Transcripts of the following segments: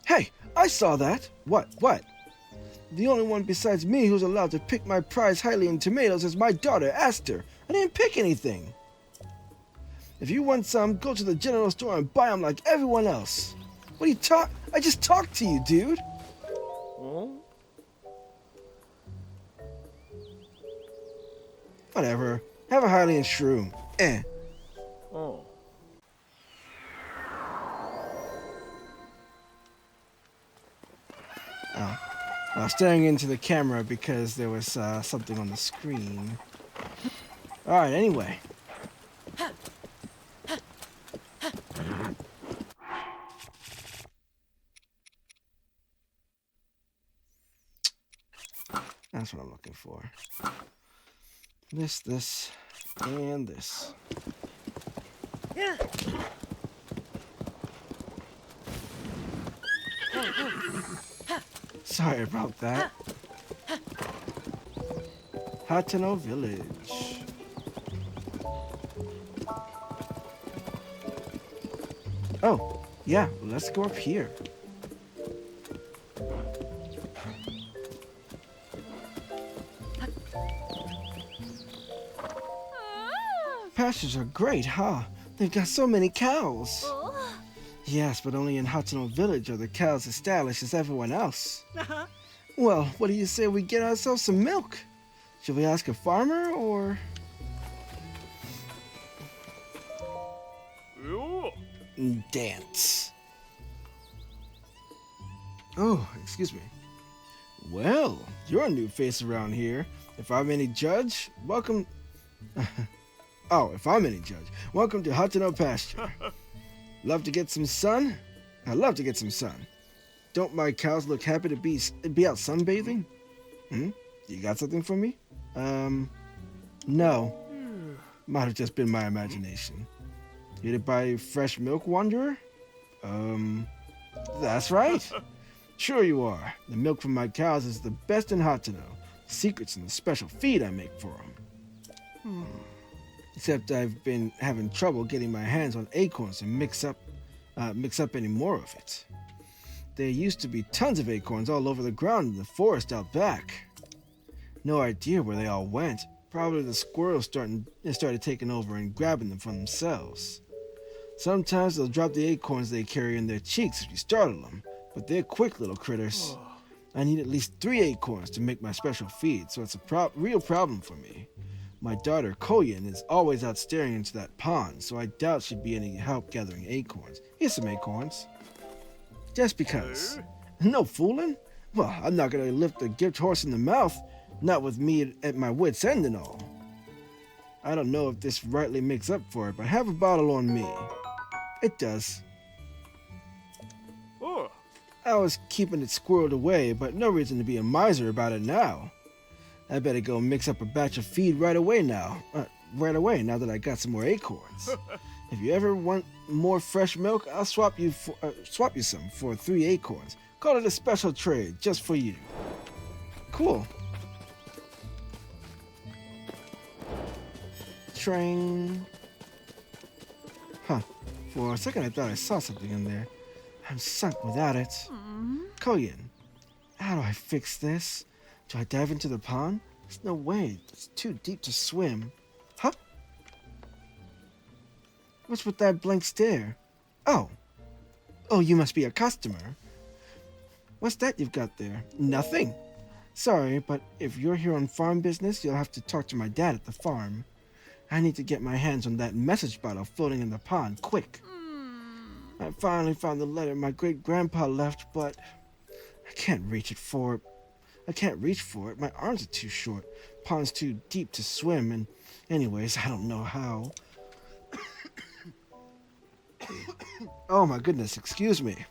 Hey, I saw that. What? The only one besides me who's allowed to pick my prize Hylian tomatoes is my daughter, Aster. I didn't pick anything. If you want some, go to the general store and buy them like everyone else. What are you I just talked to you, dude. Whatever. Have a Hylian shroom. I was staring into the camera because there was something on the screen. Alright, anyway. That's what I'm looking for. This, and this. Sorry about that. Hateno Village. Oh, yeah, let's go up here. Pastures are great, huh? They've got so many cows. Yes, but only in Hateno Village are the cows as stylish as everyone else. Well, what do you say we get ourselves some milk? Should we ask a farmer, or...? Dance. Oh, excuse me. Well, you're a new face around here. If I'm any judge, welcome... if I'm any judge, welcome to Hateno Pasture. Love to get some sun? I love to get some sun. Don't my cows look happy to be out sunbathing? You got something for me? No. Might have just been my imagination. Here to buy fresh milk, wanderer? That's right. Sure you are. The milk from my cows is the best in Hateno. Secrets in the special feed I make for them. Except I've been having trouble getting my hands on acorns to mix up any more of it. There used to be tons of acorns all over the ground in the forest out back. No idea where they all went. Probably the squirrels started taking over and grabbing them for themselves. Sometimes they'll drop the acorns they carry in their cheeks if you startle them, but they're quick little critters. I need at least 3 acorns to make my special feed, so it's a real problem for me. My daughter, Koyin, is always out staring into that pond, so I doubt she'd be any help gathering acorns. Here's some acorns. Just because. No fooling? Well, I'm not gonna lift a gift horse in the mouth, not with me at my wit's end and all. I don't know if this rightly makes up for it, but have a bottle on me. It does. I was keeping it squirreled away, but no reason to be a miser about it now. I better go mix up a batch of feed right away now that I got some more acorns. If you ever want more fresh milk, I'll swap you some for 3 acorns. Call it a special trade, just for you. Cool. Train. Huh. For a second I thought I saw something in there. I'm sunk without it. Koyin, how do I fix this? Do I dive into the pond? There's no way. It's too deep to swim. Huh? What's with that blank stare? Oh, you must be a customer. What's that you've got there? Nothing. Sorry, but if you're here on farm business, you'll have to talk to my dad at the farm. I need to get my hands on that message bottle floating in the pond, quick. I finally found the letter my great-grandpa left, but I can't reach for it. My arms are too short. Pond's too deep to swim, and anyways, I don't know how. Oh my goodness, excuse me.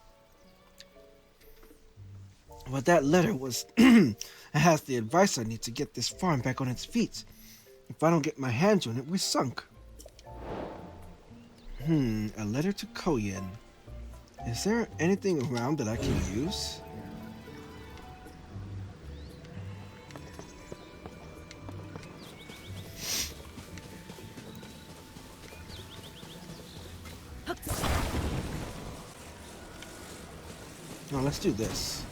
But that letter was it has the advice I need to get this farm back on its feet. If I don't get my hands on it, we're sunk. A letter to Koyin. Is there anything around that I can use? Now let's do this.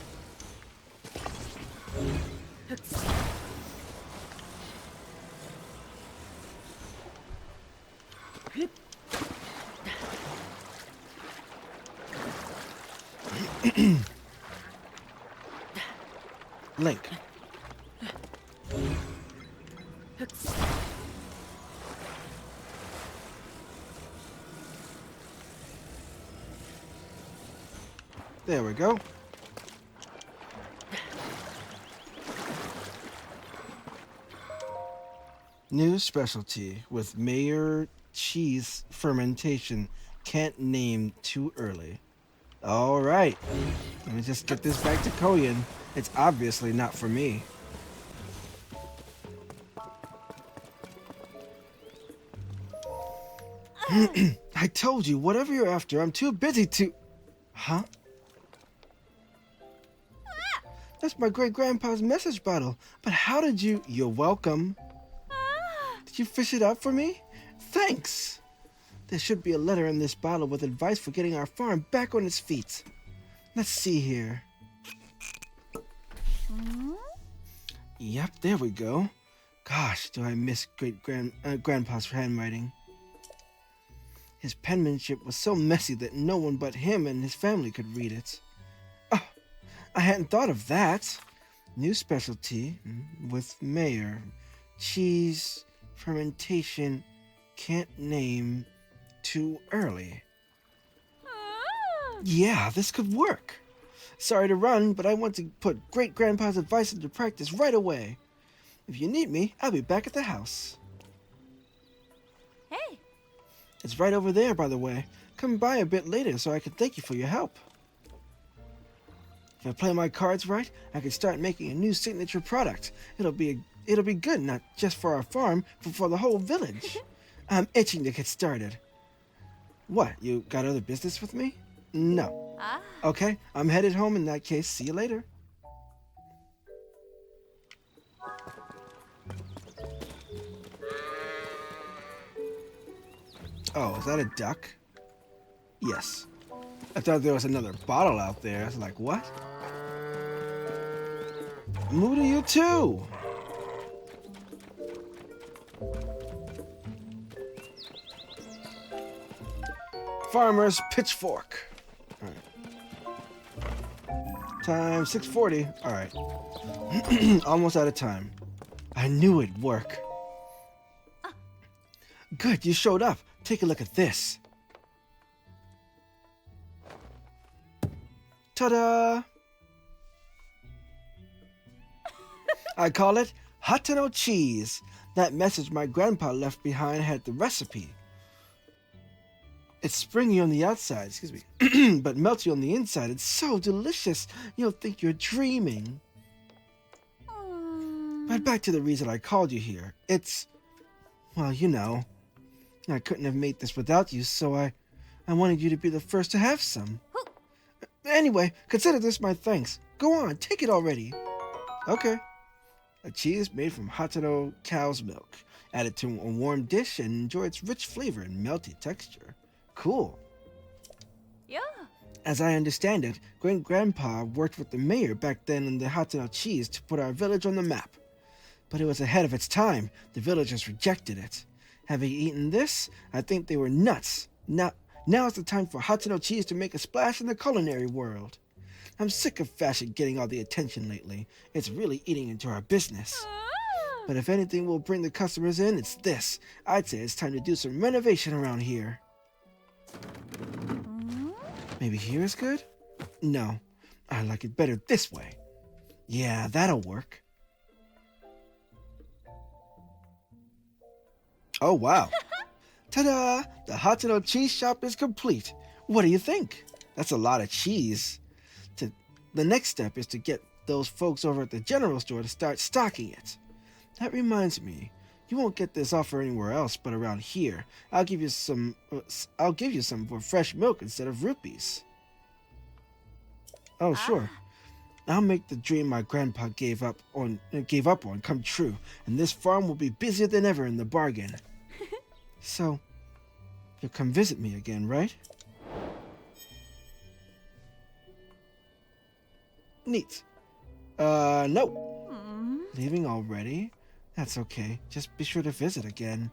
Link. There we go. New specialty with Mayor cheese fermentation. Can't name too early. All right. Let me just get this back to Koyan. It's obviously not for me. I told you, whatever you're after, I'm too busy to... Huh? That's my great-grandpa's message bottle. But how did you... You're welcome. Did you fish it out for me? Thanks. There should be a letter in this bottle with advice for getting our farm back on its feet. Let's see here. Yep, there we go. Gosh, do I miss Grandpa's handwriting. His penmanship was so messy that no one but him and his family could read it. Oh, I hadn't thought of that. New specialty with Mayor. Cheese, fermentation, can't name too early. Yeah, this could work. Sorry to run, but I want to put Great-Grandpa's advice into practice right away. If you need me, I'll be back at the house. Hey. It's right over there, by the way. Come by a bit later so I can thank you for your help. If I play my cards right, I can start making a new signature product. It'll be good, not just for our farm, but for the whole village. I'm itching to get started. What, you got other business with me? No. Okay, I'm headed home in that case. See you later. Oh, is that a duck? Yes. I thought there was another bottle out there. I was like, what? Moo to you too! Farmer's pitchfork. All right. Time 6:40. All right. Almost out of time. I knew it'd work. Good, you showed up. Take a look at this. Ta-da! I call it Hateno cheese. That message my grandpa left behind had the recipe. It's springy on the outside, excuse me, but melty on the inside. It's so delicious, you'll think you're dreaming. But back to the reason I called you here. It's, well, you know, I couldn't have made this without you, so I wanted you to be the first to have some. Anyway, consider this my thanks. Go on, take it already. Okay. A cheese made from Hateno cow's milk. Add it to a warm dish and enjoy its rich flavor and melty texture. Cool. Yeah. As I understand it, Great-Grandpa worked with the mayor back then in the Hateno cheese to put our village on the map. But it was ahead of its time. The villagers rejected it. Having eaten this, I think they were nuts. Now is the time for Hateno cheese to make a splash in the culinary world. I'm sick of fashion getting all the attention lately. It's really eating into our business. But if anything will bring the customers in, it's this. I'd say it's time to do some renovation around here. Maybe here is good? No, I like it better this way. Yeah, that'll work. Oh, wow. Ta-da! The Hateno cheese shop is complete. What do you think? That's a lot of cheese. The next step is to get those folks over at the general store to start stocking it. That reminds me, you won't get this offer anywhere else but around here. I'll give you some for fresh milk instead of rupees. Oh, sure. I'll make the dream my grandpa gave up on come true, and this farm will be busier than ever in the bargain. So, you'll come visit me again, right? Neat. No. Leaving already? That's okay. Just be sure to visit again.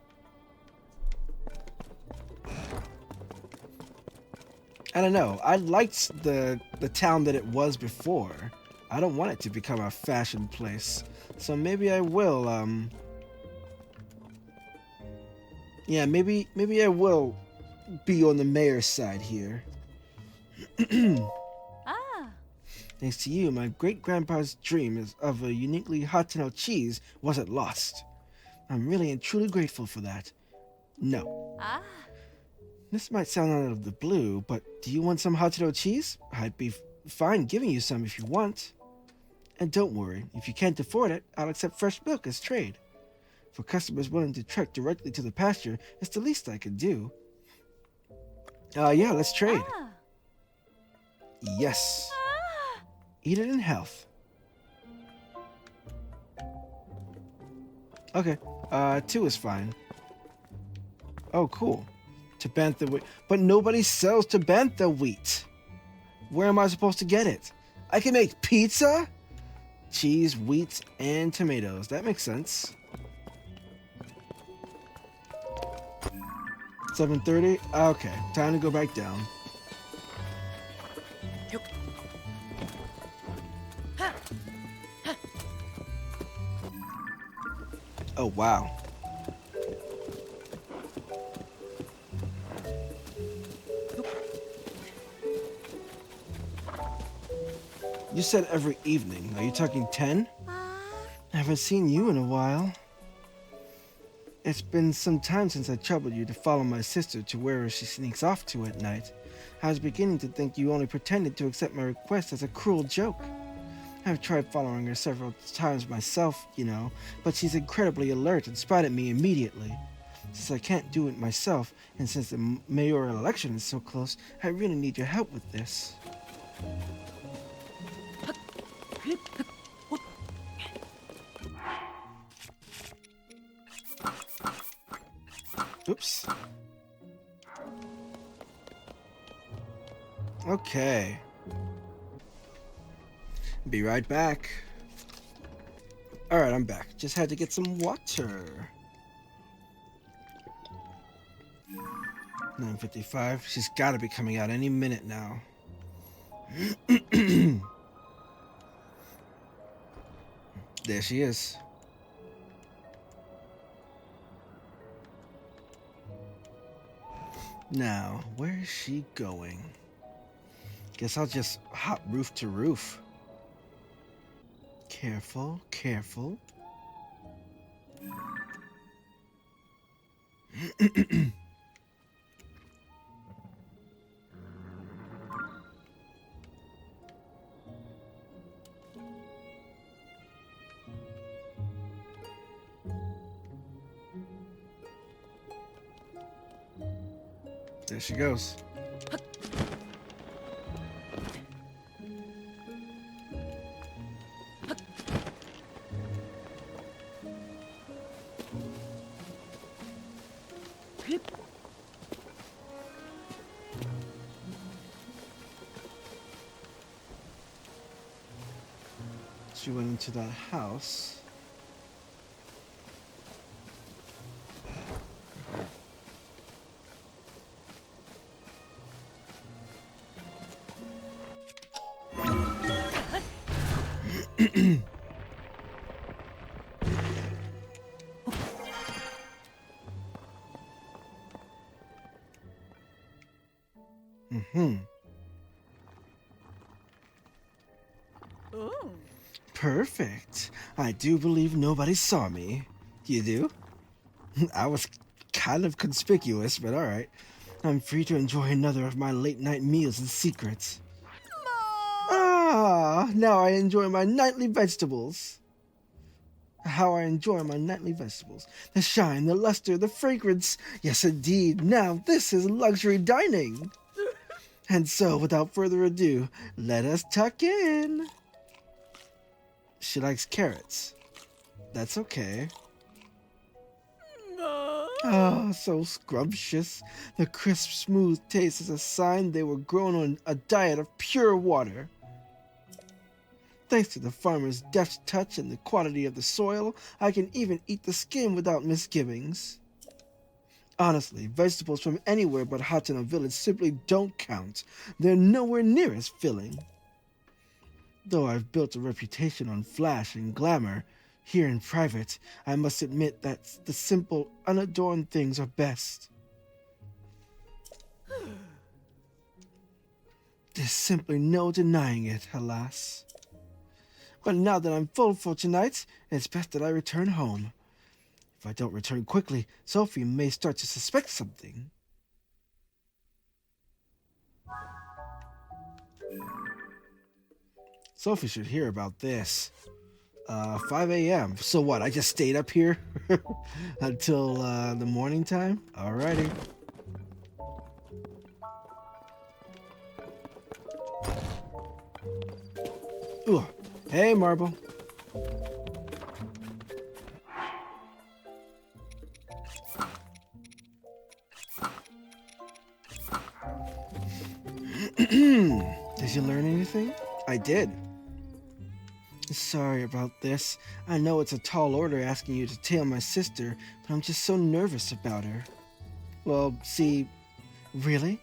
I don't know. I liked the town that it was before. I don't want it to become a fashion place. So maybe I will, yeah, maybe I will be on the mayor's side here. Thanks to you, my great-grandpa's dream of a uniquely Hateno cheese wasn't lost. I'm really and truly grateful for that. No. This might sound out of the blue, but do you want some Hateno cheese? I'd be fine giving you some if you want. And don't worry, if you can't afford it, I'll accept fresh milk as trade. For customers willing to trek directly to the pasture, it's the least I can do. Yeah, let's trade. Yes. Eat it in health. Okay, 2 is fine. Oh, cool. Tabantha wheat. But nobody sells Tabantha wheat. Where am I supposed to get it? I can make pizza? Cheese, wheat, and tomatoes. That makes sense. 7:30? Okay, time to go back down. Oh, wow. You said every evening. Are you talking 10? I haven't seen you in a while. It's been some time since I troubled you to follow my sister to wherever she sneaks off to at night. I was beginning to think you only pretended to accept my request as a cruel joke. I've tried following her several times myself, you know, but she's incredibly alert and spotted me immediately. Since I can't do it myself, and since the mayoral election is so close, I really need your help with this. Oops. Okay. Be right back. Alright, I'm back. Just had to get some water. 9:55. She's gotta be coming out any minute now. There she is. Now, where is she going? Guess I'll just hop roof to roof. Careful, careful. There she goes. She went into that house. Perfect. I do believe nobody saw me. You do? I was kind of conspicuous, but alright. I'm free to enjoy another of my late-night meals in secret. Ah, now I enjoy my nightly vegetables. How I enjoy my nightly vegetables. The shine, the luster, the fragrance. Yes, indeed. Now this is luxury dining. And so, without further ado, let us tuck in. She likes carrots. That's okay. Oh, so scrumptious. The crisp, smooth taste is a sign they were grown on a diet of pure water. Thanks to the farmer's deft touch and the quality of the soil, I can even eat the skin without misgivings. Honestly, vegetables from anywhere but Hateno village simply don't count. They're nowhere near as filling. Though I've built a reputation on flash and glamour, here in private, I must admit that the simple, unadorned things are best. There's simply no denying it, alas. But now that I'm full for tonight, it's best that I return home. If I don't return quickly, Sophie may start to suspect something. Sophie should hear about this. 5 a.m. So what, I just stayed up here until the morning time? Alrighty. Ooh. Hey, Marble. Did you learn anything? I did. Sorry about this. I know it's a tall order asking you to tail my sister, but I'm just so nervous about her. Well, see... Really?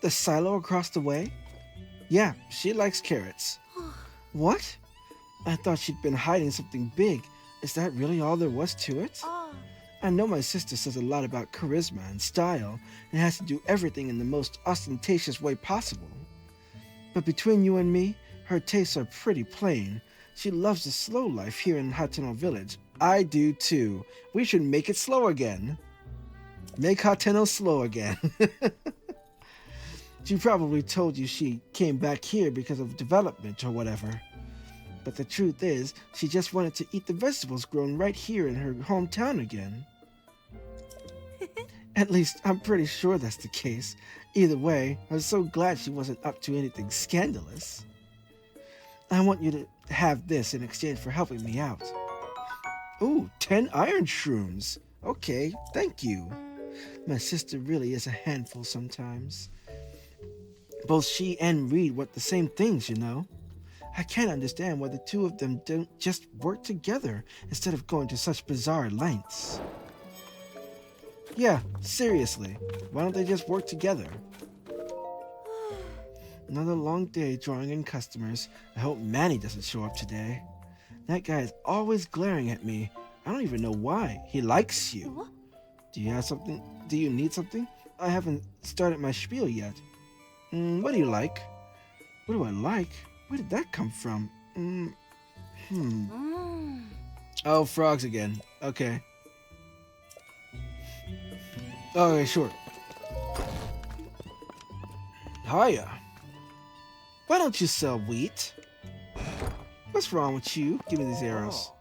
The silo across the way? Yeah, she likes carrots. What? I thought she'd been hiding something big. Is that really all there was to it? I know my sister says a lot about charisma and style, and has to do everything in the most ostentatious way possible. But between you and me, her tastes are pretty plain. She loves the slow life here in Hateno village. I do too. We should make it slow again. Make Hateno slow again. She probably told you she came back here because of development or whatever. But the truth is, she just wanted to eat the vegetables grown right here in her hometown again. At least, I'm pretty sure that's the case. Either way, I was so glad she wasn't up to anything scandalous. I want you to have this in exchange for helping me out. Ooh, 10 iron shrooms. Okay, thank you. My sister really is a handful sometimes. Both she and Reed want the same things, you know. I can't understand why the two of them don't just work together instead of going to such bizarre lengths. Yeah, seriously, why don't they just work together? Another long day drawing in customers. I hope Manny doesn't show up today. That guy is always glaring at me. I don't even know why. He likes you. What? Do you have something? Do you need something? I haven't started my spiel yet. What do you like? What do I like? Where did that come from? Oh, frogs again. Okay. Okay, sure. Hiya. Why don't you sell wheat? What's wrong with you? Give me these arrows.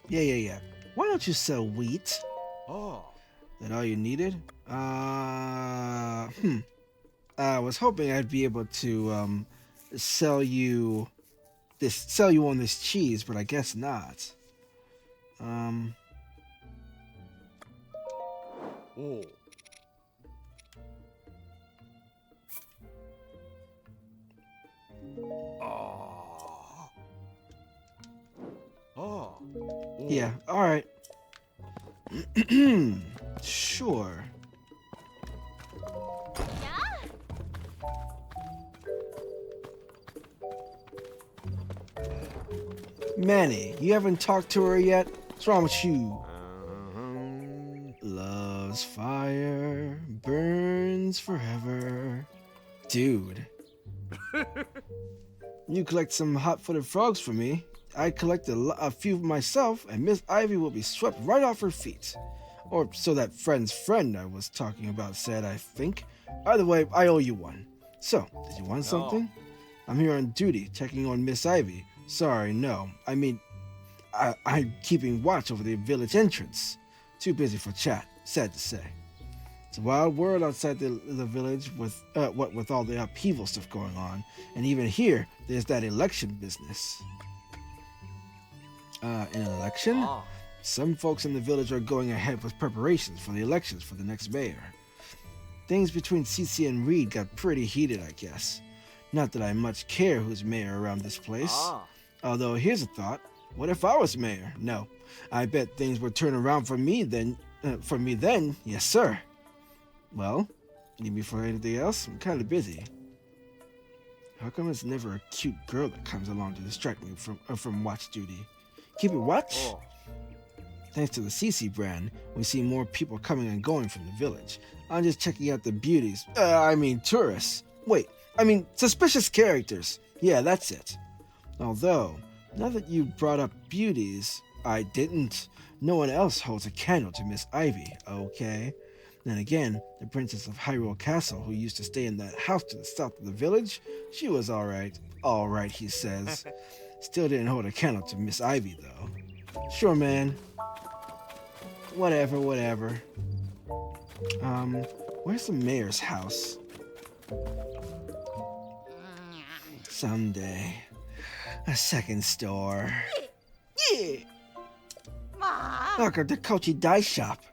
Yeah. Why don't you sell wheat? That all you needed? I was hoping I'd be able to sell you on this cheese, but I guess not. Yeah, alright. Sure. Manny, you haven't talked to her yet? What's wrong with you? Love's fire burns forever. Dude. You collect some hot-footed frogs for me. I collect a few myself, and Miss Ivy will be swept right off her feet. Or so that friend's friend I was talking about said, I think. Either way, I owe you one. So, did you want something? I'm here on duty, checking on Miss Ivy. Sorry, no. I mean, I'm keeping watch over the village entrance. Too busy for chat, sad to say. It's a wild world outside the village with all the upheaval stuff going on. And even here, there's that election business. An election? Some folks in the village are going ahead with preparations for the elections for the next mayor. Things between Cece and Reed got pretty heated, I guess. Not that I much care who's mayor around this place. Although, here's a thought. What if I was mayor? No. I bet things would turn around for me then. Yes, sir. Well, need me for anything else? I'm kind of busy. How come it's never a cute girl that comes along to distract me from watch duty? Keep it watch? Oh. Thanks to the CC brand, we see more people coming and going from the village. I'm just checking out the beauties. Tourists. Wait, suspicious characters. Yeah, that's it. Although, now that you brought up beauties, I didn't. No one else holds a candle to Miss Ivy, okay? Then again, the princess of Hyrule Castle, who used to stay in that house to the south of the village, she was alright. Alright, he says. Still didn't hold a candle to Miss Ivy, though. Sure, man. Whatever. Where's the mayor's house? Someday. A second store. Yeah! Look at the Kochi Dye Shop.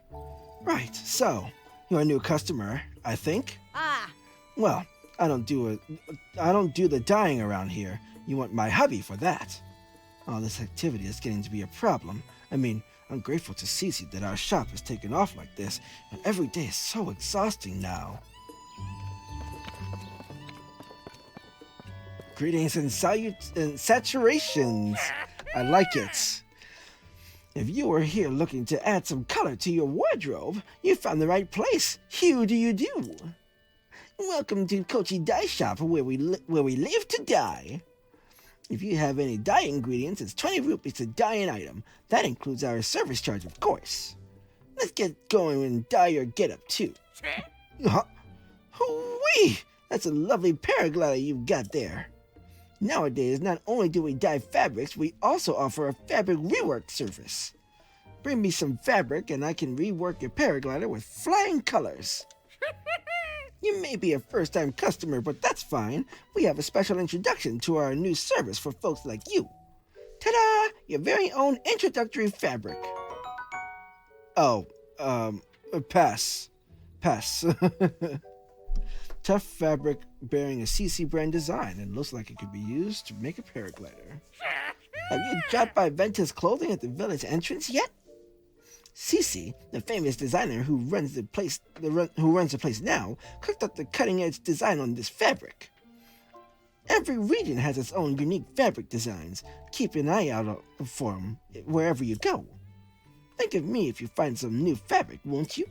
Right, so, you're a new customer, I think? Well, I don't do the dyeing around here. You want my hubby for that. All this activity is getting to be a problem. I'm grateful to Cece that our shop has taken off like this, and every day is so exhausting now. Greetings and saturations. I like it. If you were here looking to add some color to your wardrobe, you found the right place. How do you do? Welcome to Kochi Dye Shop, where we live to dye. If you have any dye ingredients, it's 20 rupees to dye an item. That includes our service charge, of course. Let's get going and dye your getup too. Hoo-wee! That's a lovely paraglider you've got there. Nowadays, not only do we dye fabrics, we also offer a fabric rework service. Bring me some fabric and I can rework your paraglider with flying colors. You may be a first-time customer, but that's fine. We have a special introduction to our new service for folks like you. Ta-da! Your very own introductory fabric. Pass. Tough fabric bearing a CC brand design and looks like it could be used to make a paraglider. Have you dropped by Venta's Clothing at the village entrance yet? CC, the famous designer who runs the place now, cooked up the cutting-edge design on this fabric. Every region has its own unique fabric designs. Keep an eye out for them wherever you go. Think of me if you find some new fabric, won't you?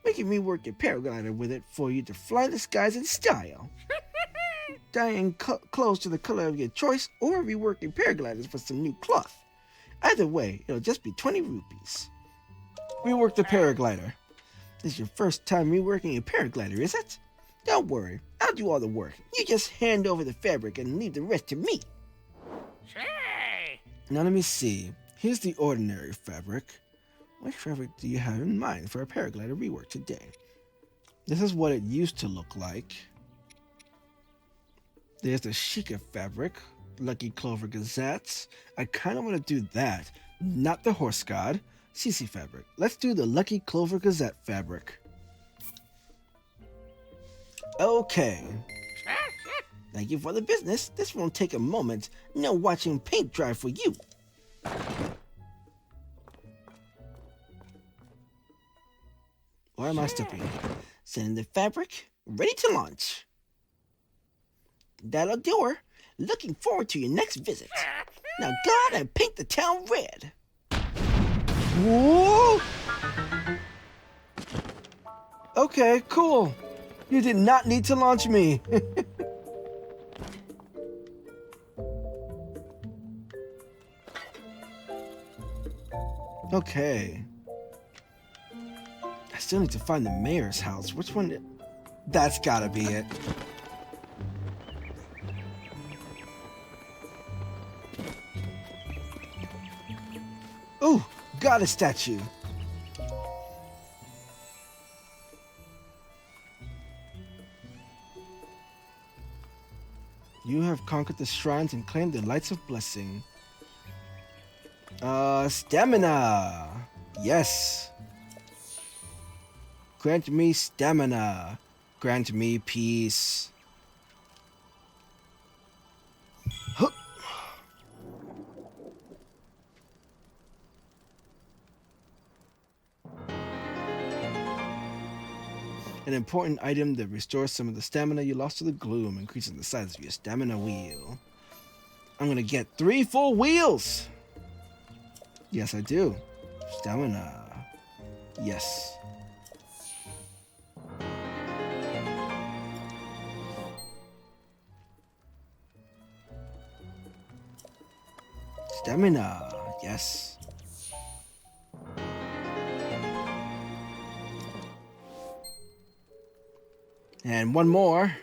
We can rework your paraglider with it for you to fly the skies in style. Dyeing clothes to the color of your choice or reworking paragliders for some new cloth. Either way, it'll just be 20 rupees. Rework the paraglider. This is your first time reworking a paraglider, is it? Don't worry, I'll do all the work. You just hand over the fabric and leave the rest to me. Now let me see. Here's the ordinary fabric. What fabric do you have in mind for a paraglider rework today? This is what it used to look like. There's the Sheikah fabric, Lucky Clover Gazettes. I kind of want to do that, not the Horse God. CC fabric. Let's do the Lucky Clover Gazette fabric. Okay. Thank you for the business. This won't take a moment. No watching paint dry for you. Where am I stepping? Sending the fabric, ready to launch. That'll do her. Looking forward to your next visit. Now go out and paint the town red. Whoa! Okay, cool. You did not need to launch me. Okay. I still need to find the mayor's house. Which one? That's gotta be it. Ooh, got a statue. You have conquered the shrines and claimed the lights of blessing. Stamina. Yes. Grant me stamina. Grant me peace. Huh. An important item that restores some of the stamina you lost to the gloom, increasing the size of your stamina wheel. I'm gonna get 3 full wheels! Yes, I do. Stamina. Yes. Stamina. Yes. And one more.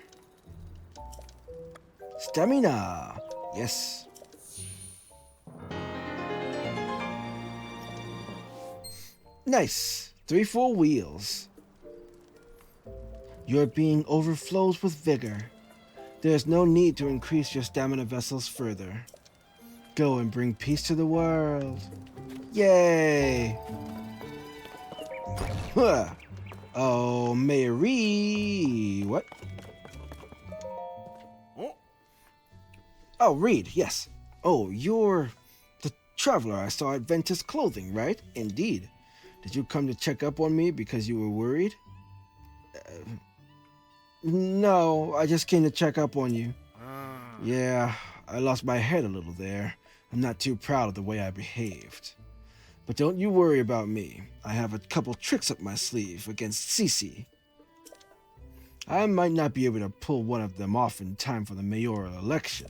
Stamina. Yes. Nice. 3 full wheels. Your being overflows with vigor. There is no need to increase your stamina vessels further. Go and bring peace to the world. Yay! Huh. Oh, Mayoral. What? Oh, Reed, yes. Oh, you're the traveler I saw at Ventus Clothing, right? Indeed. Did you come to check up on me because you were worried? No, I just came to check up on you. Yeah, I lost my head a little there. I'm not too proud of the way I behaved. But don't you worry about me. I have a couple tricks up my sleeve against Cece. I might not be able to pull one of them off in time for the mayoral election.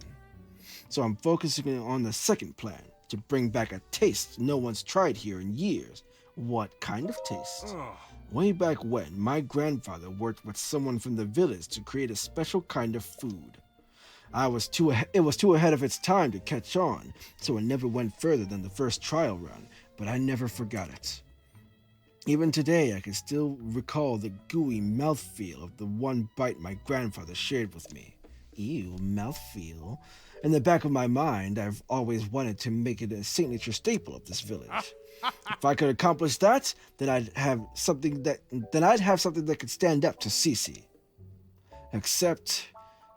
So I'm focusing on the second plan, to bring back a taste no one's tried here in years. What kind of taste? Way back when, my grandfather worked with someone from the village to create a special kind of food. It was too ahead of its time to catch on, so it never went further than the first trial run, but I never forgot it. Even today, I can still recall the gooey mouthfeel of the one bite my grandfather shared with me. Ew, mouthfeel. In the back of my mind, I've always wanted to make it a signature staple of this village. If I could accomplish that, then I'd have something that could stand up to Cece. Except,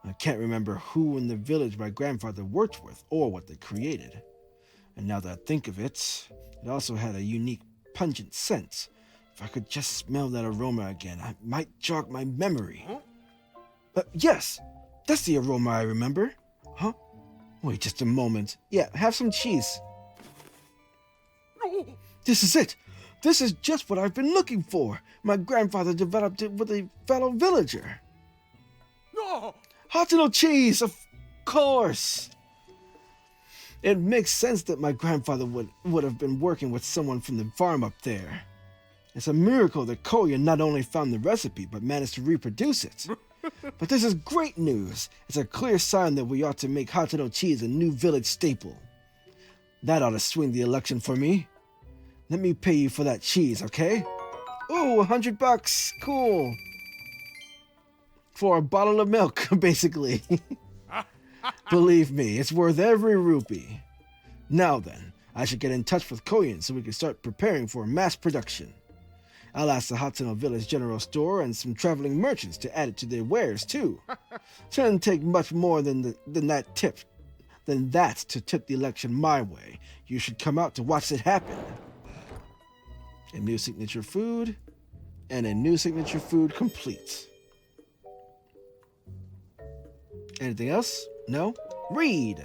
I can't remember who in the village my grandfather worked with or what they created. And now that I think of it, it also had a unique, pungent scent. If I could just smell that aroma again, I might jog my memory. Yes, that's the aroma I remember. Huh? Wait just a moment. Yeah, have some cheese. This is it. This is just what I've been looking for. My grandfather developed it with a fellow villager. No! Hateno cheese, of course. It makes sense that my grandfather would have been working with someone from the farm up there. It's a miracle that Koya not only found the recipe, but managed to reproduce it. But this is great news. It's a clear sign that we ought to make Hateno cheese a new village staple. That ought to swing the election for me. Let me pay you for that cheese, okay? Ooh, $100. Cool. For a bottle of milk, basically. Believe me, it's worth every rupee. Now then, I should get in touch with Koyan so we can start preparing for mass production. I'll ask the Hateno Village General Store and some traveling merchants to add it to their wares, too. Shouldn't take much more than that to tip the election my way. You should come out to watch it happen. A new signature food, and a new signature food complete. Anything else? No? Read!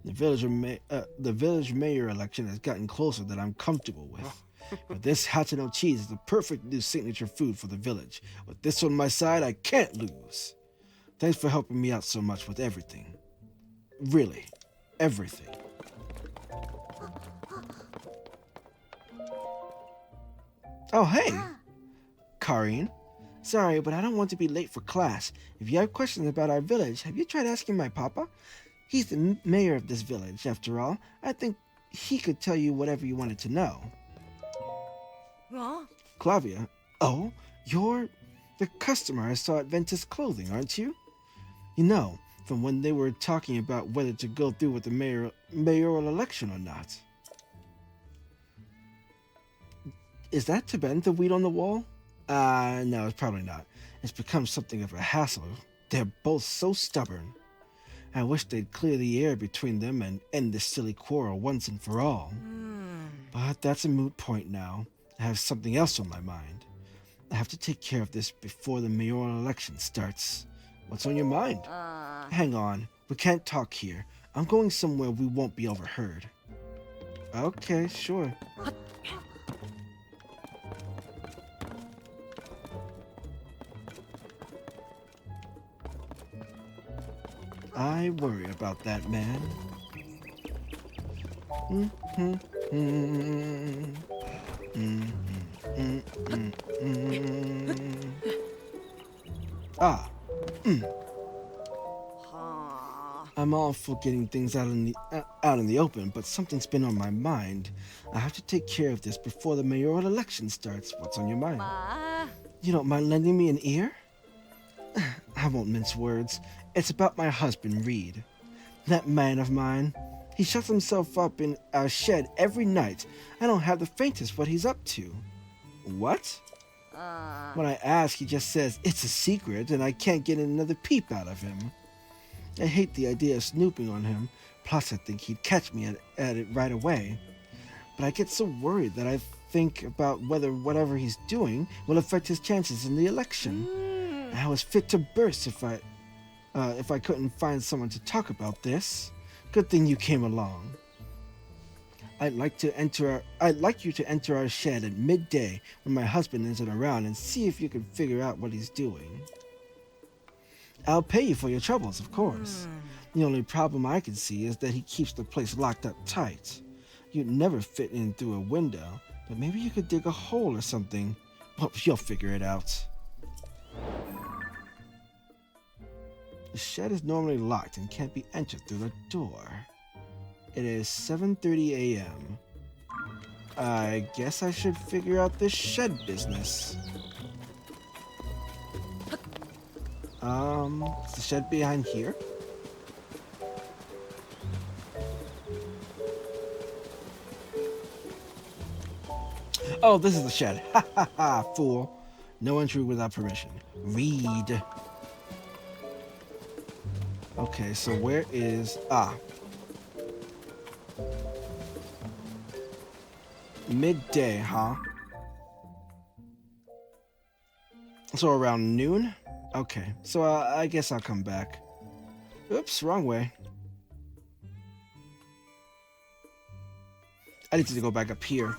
The village mayor election has gotten closer than I'm comfortable with. But this Hateno cheese is the perfect new signature food for the village. With this on my side, I can't lose. Thanks for helping me out so much with everything. Really, everything. Oh, hey! Karin. Sorry, but I don't want to be late for class. If you have questions about our village, have you tried asking my papa? He's the mayor of this village, after all. I think he could tell you whatever you wanted to know. Huh? Clavia? Oh, you're the customer I saw at Ventus Clothing, aren't you? You know, from when they were talking about whether to go through with the mayoral election or not. Is that Tibet, the weed on the wall? No, it's probably not. It's become something of a hassle. They're both so stubborn. I wish they'd clear the air between them and end this silly quarrel once and for all. But that's a moot point now. I have something else on my mind. I have to take care of this before the mayoral election starts. What's on your mind? Hang on. We can't talk here. I'm going somewhere we won't be overheard. Okay, sure. I worry about that, man. Ah. I'm all for getting things out in the open, but something's been on my mind. I have to take care of this before the mayoral election starts. What's on your mind? You don't mind lending me an ear? I won't mince words. It's about my husband, Reed. That man of mine. He shuts himself up in our shed every night. I don't have the faintest what he's up to. What? When I ask, he just says it's a secret and I can't get another peep out of him. I hate the idea of snooping on him, plus I think he'd catch me at it right away. But I get so worried that I think about whether whatever he's doing will affect his chances in the election. I was fit to burst if I couldn't find someone to talk about this. Good thing you came along. I'd like you to enter our shed at midday when my husband isn't around and see if you can figure out what he's doing. I'll pay you for your troubles, of course. The only problem I can see is that he keeps the place locked up tight. You'd never fit in through a window, but maybe you could dig a hole or something. Well, you'll figure it out. The shed is normally locked and can't be entered through the door. It is 7:30 a.m. I guess I should figure out this shed business. Is the shed behind here? Oh, this is the shed. Ha ha ha, fool. No entry without permission. Read. Okay, so where is... midday, huh? So around noon? Okay, so I guess I'll come back. Oops, wrong way. I need to go back up here.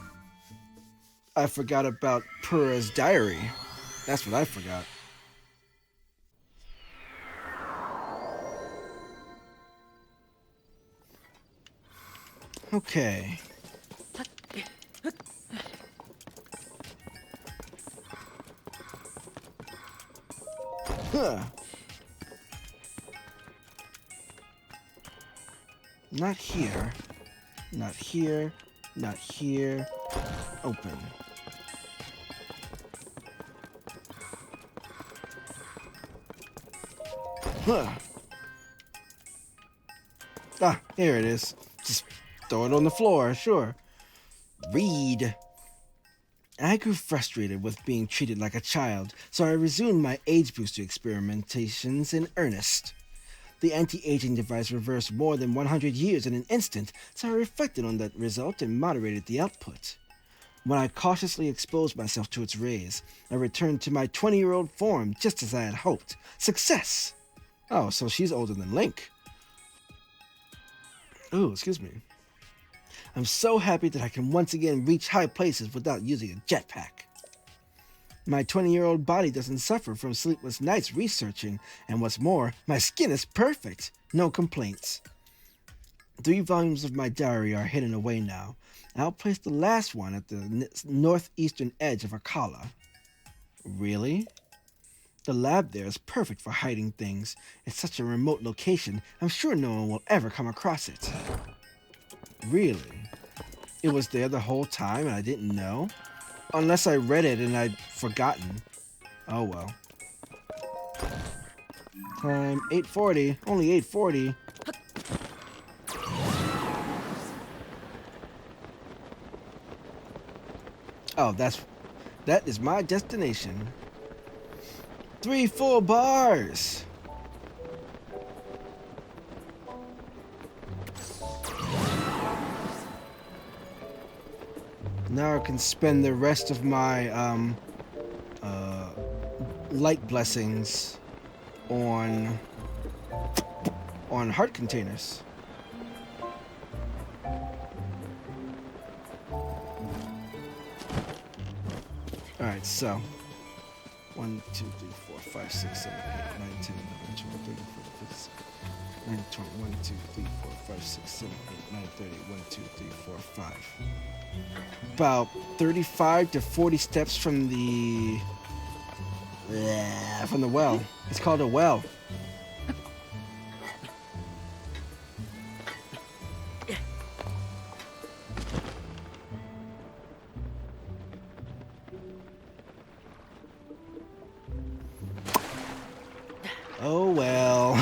I forgot about Purah's diary. That's what I forgot. Okay. Huh. Not here. Not here. Not here. Open. Huh. Ah, here it is. Just throw it on the floor, sure. Read. I grew frustrated with being treated like a child, so I resumed my age booster experimentations in earnest. The anti-aging device reversed more than 100 years in an instant, so I reflected on that result and moderated the output. When I cautiously exposed myself to its rays, I returned to my 20-year-old form just as I had hoped. Success! Oh, so she's older than Link. Oh, excuse me. I'm so happy that I can once again reach high places without using a jetpack. My 20-year-old body doesn't suffer from sleepless nights researching, and what's more, my skin is perfect. No complaints. 3 volumes of my diary are hidden away now. I'll place the last one at the northeastern edge of Akala. Really? The lab there is perfect for hiding things. It's such a remote location, I'm sure no one will ever come across it. Really? It was there the whole time and I didn't know? Unless I read it and I'd forgotten. Oh well. Time 8:40. Only 8:40. Oh, That is my destination. 3 full bars! Now I can spend the rest of my light blessings on heart containers. Alright, so 1, 2, 3, 4, 5, 6, 7, 8, 9, 10, 11, 12, 13, 14, 15, 16, 20, 1, 2, 3, 4, 5, 6, 7, 8, 9, 30, 1, 2, 3, 4, 5. About 35 to 40 steps from the well. It's called a well. Oh well.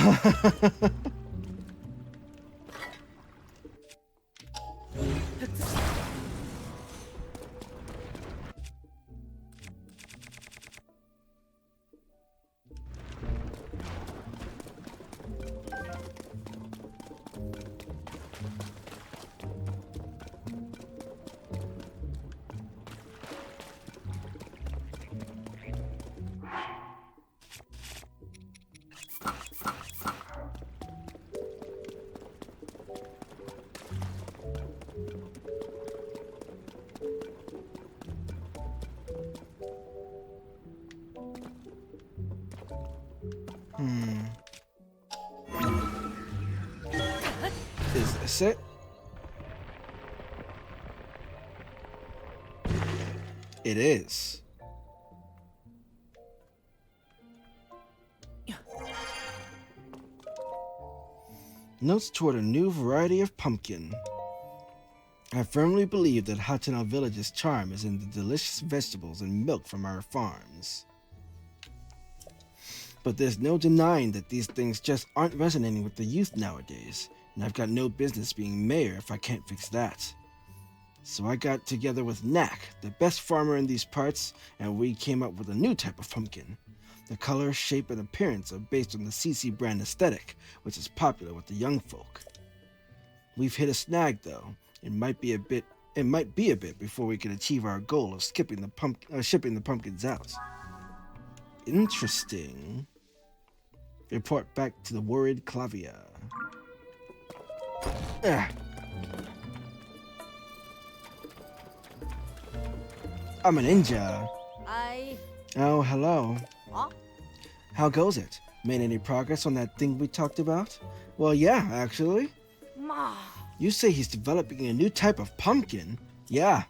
Is this it? It is. Notes toward a new variety of pumpkin. I firmly believe that Hateno Village's charm is in the delicious vegetables and milk from our farms. But there's no denying that these things just aren't resonating with the youth nowadays, and I've got no business being mayor if I can't fix that. So I got together with Knack, the best farmer in these parts, and we came up with a new type of pumpkin. The color, shape, and appearance are based on the CC brand aesthetic, which is popular with the young folk. We've hit a snag though. It might be a bit before we can achieve our goal of shipping the pumpkins out. Interesting. Report back to the worried Clavia. I'm a ninja. Oh, hello. Huh? How goes it? Made any progress on that thing we talked about? Well, yeah, actually. Ma. You say he's developing a new type of pumpkin? Yeah.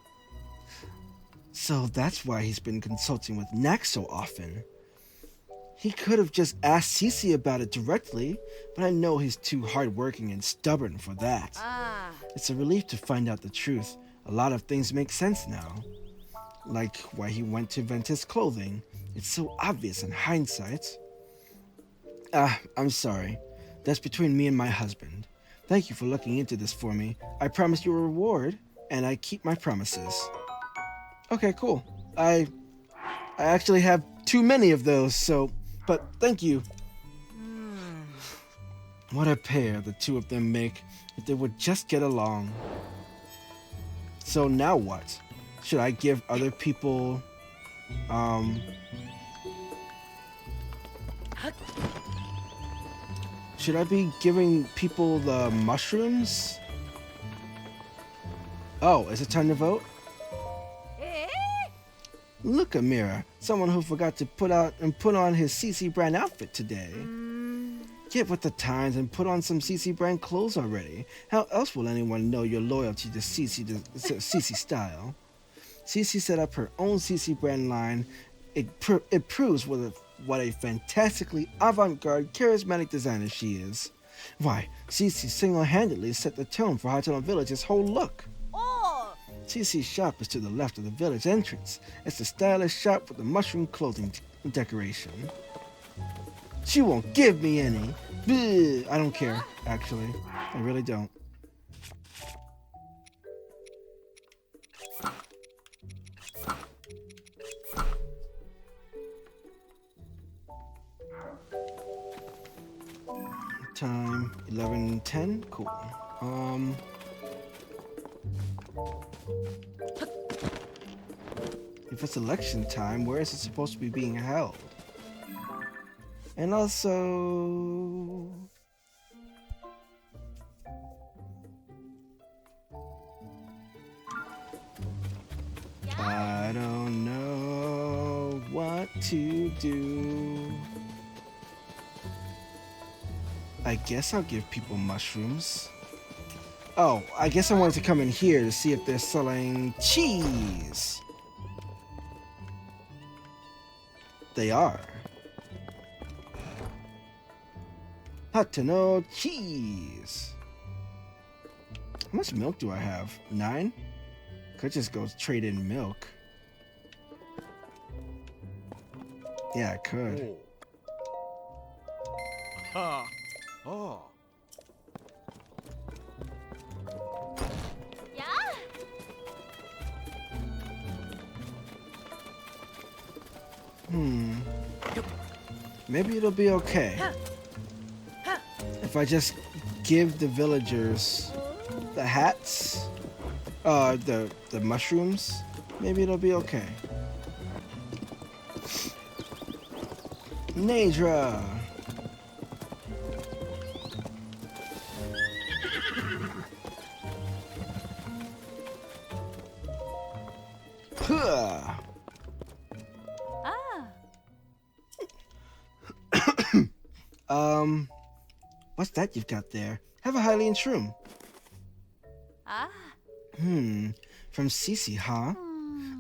So that's why he's been consulting with Knack so often. He could have just asked Cece about it directly, but I know he's too hardworking and stubborn for that. It's a relief to find out the truth. A lot of things make sense now. Like why he went to Ventus clothing. It's so obvious in hindsight. I'm sorry. That's between me and my husband. Thank you for looking into this for me. I promised you a reward, and I keep my promises. Okay, cool. I actually have too many of those, but thank you. What a pair the two of them make if they would just get along. So now what? Should I give other people, should I be giving people the mushrooms? Oh, is it time to vote? Look, Amira, someone who forgot to put on his CC brand outfit today. Get with the times and put on some CC brand clothes already. How else will anyone know your loyalty to CC style? CC set up her own CC brand line. It proves what a fantastically avant-garde, charismatic designer she is. Why, CC single-handedly set the tone for Hateno Village's whole look. CC's shop is to the left of the village entrance. It's a stylish shop with a mushroom clothing decoration. She won't give me any. Bleh. I don't care, actually. I really don't. Time 11:10. Cool. If it's election time, where is it supposed to be being held? And also, I don't know what to do. I guess I'll give people mushrooms. Oh, I guess I wanted to come in here to see if they're selling cheese. They are. Hateno cheese. How much milk do I have? 9? Could just go trade in milk. Yeah, I could. Oh. Maybe it'll be okay. If I just give the villagers the hats, the mushrooms, maybe it'll be okay. Nadra! Huh. What's that you've got there? Have a Hylian shroom. From Cece, huh?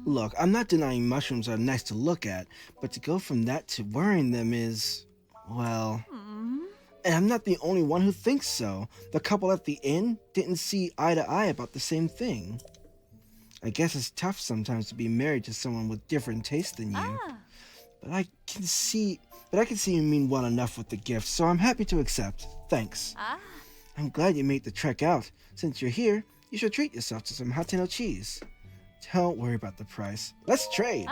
Look, I'm not denying mushrooms are nice to look at, but to go from that to wearing them is, well... And I'm not the only one who thinks so. The couple at the inn didn't see eye to eye about the same thing. I guess it's tough sometimes to be married to someone with different tastes than you. But I can see you mean well enough with the gift, so I'm happy to accept. Thanks. I'm glad you made the trek out. Since you're here, you should treat yourself to some Hateno cheese. Don't worry about the price. Let's trade.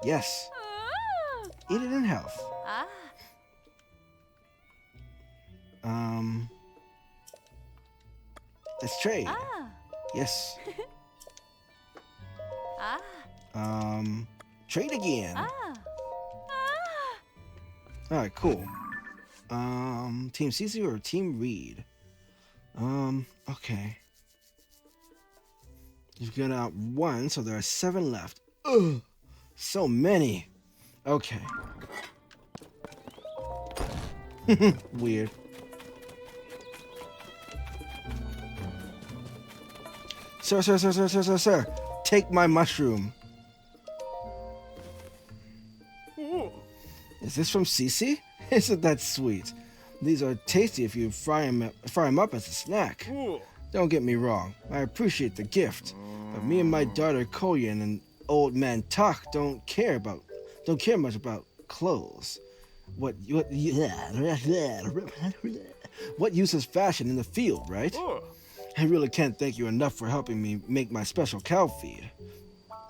Yes. Eat it in health. Let's trade. Yes. Trade again. Alright, cool. Team Cece or Team Reed? Okay. You've got out 1, so there are 7 left. Ugh, so many. Okay. Weird. Sir. Take my mushroom. Is this from Cece? Isn't that sweet? These are tasty if you fry 'em up as a snack. Don't get me wrong, I appreciate the gift, but me and my daughter Koyan and old man Tak don't care much about clothes. What use is fashion in the field, right? I really can't thank you enough for helping me make my special cow feed.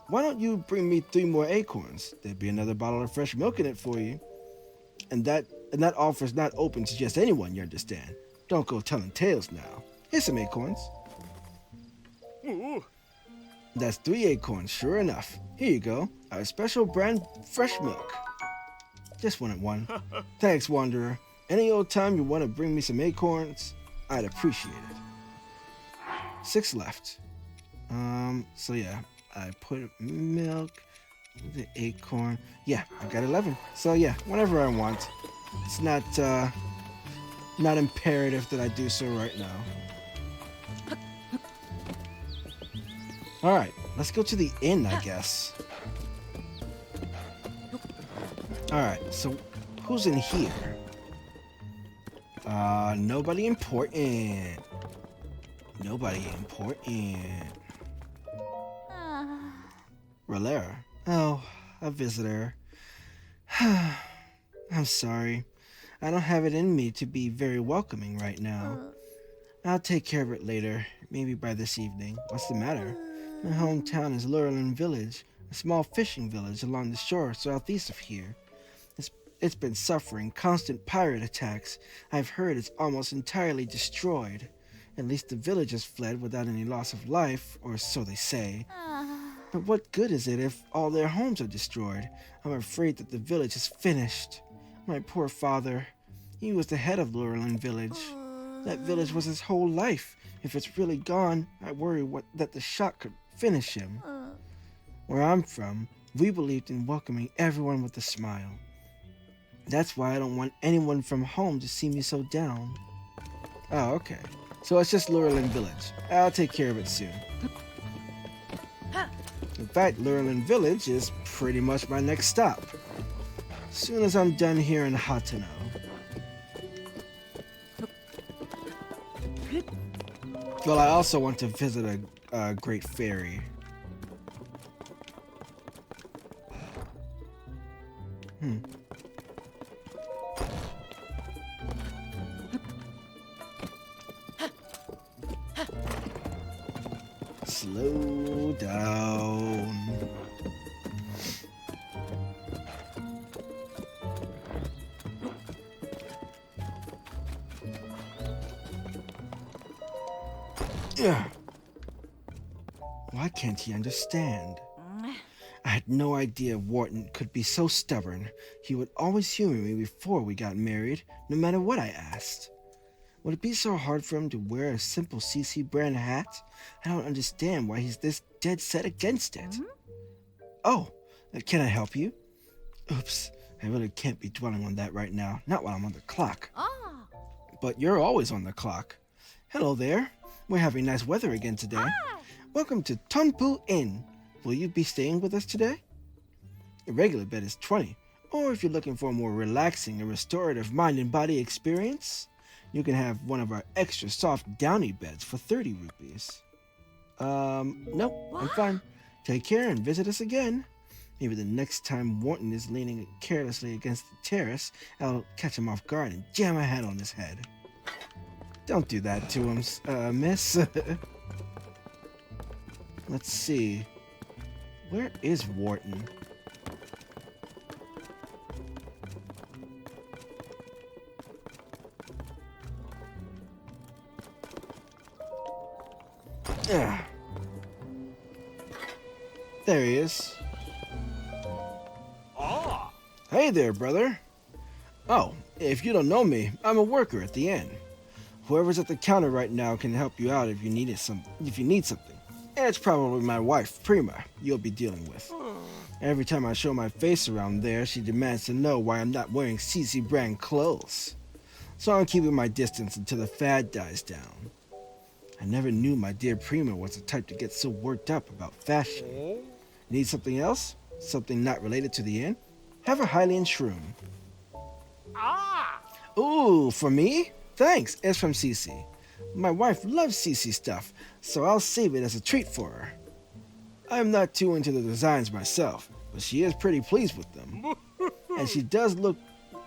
Why don't you bring me 3 more acorns? There'd be another bottle of fresh milk in it for you. And that offer's not open to just anyone, you understand. Don't go telling tales now. Here's some acorns. That's 3 acorns, sure enough. Here you go, our special brand fresh milk. Just wanted 1. Thanks, Wanderer. Any old time you want to bring me some acorns, I'd appreciate it. 6 left. So yeah, I put milk, the acorn. Yeah, I got 11. So yeah, whenever I want. It's not imperative that I do so right now. Alright, let's go to the inn, I guess. Alright, so who's in here? Nobody important. Nobody important. Rolera. Oh, a visitor. I'm sorry. I don't have it in me to be very welcoming right now. I'll take care of it later, maybe by this evening. What's the matter? My hometown is Lurelin Village, a small fishing village along the shore southeast of here. It's been suffering constant pirate attacks. I've heard it's almost entirely destroyed. At least the villagers fled without any loss of life, or so they say. But what good is it if all their homes are destroyed? I'm afraid that the village is finished. My poor father, he was the head of Laurelin Village. That village was his whole life. If it's really gone, I worry that the shock could finish him. Where I'm from, we believed in welcoming everyone with a smile. That's why I don't want anyone from home to see me so down. Oh, okay. So it's just Laurelin Village. I'll take care of it soon. In fact, Laurelin Village is pretty much my next stop. As soon as I'm done here in Hateno. Well, I also want to visit a great fairy. Slow down. Yeah. Why can't he understand? I had no idea Wharton could be so stubborn. He would always humor me before we got married, no matter what I asked. Would it be so hard for him to wear a simple CC brand hat? I don't understand why he's this dead set against it. Oh, can I help you? Oops, I really can't be dwelling on that right now, not while I'm on the clock. But you're always on the clock. Hello there. We're having nice weather again today. Welcome to Tunpu Inn. Will you be staying with us today? The regular bed is 20, or if you're looking for a more relaxing and restorative mind and body experience, you can have one of our extra soft downy beds for 30 rupees. Nope, I'm fine. Take care and visit us again. Maybe the next time Wharton is leaning carelessly against the terrace, I'll catch him off guard and jam a hat on his head. Don't do that to him, miss. Let's see. Where is Wharton? Yeah. There he is. Ah! Hey there, brother. Oh, if you don't know me, I'm a worker at the inn. Whoever's at the counter right now can help you out if you need something. And it's probably my wife, Prima, you'll be dealing with. Every time I show my face around there, she demands to know why I'm not wearing CC brand clothes. So I'm keeping my distance until the fad dies down. I never knew my dear Prima was the type to get so worked up about fashion. Need something else? Something not related to the inn? Have a Hylian shroom. Ah! Ooh, for me? Thanks, it's from CC. My wife loves CC stuff, so I'll save it as a treat for her. I'm not too into the designs myself, but she is pretty pleased with them. And she does look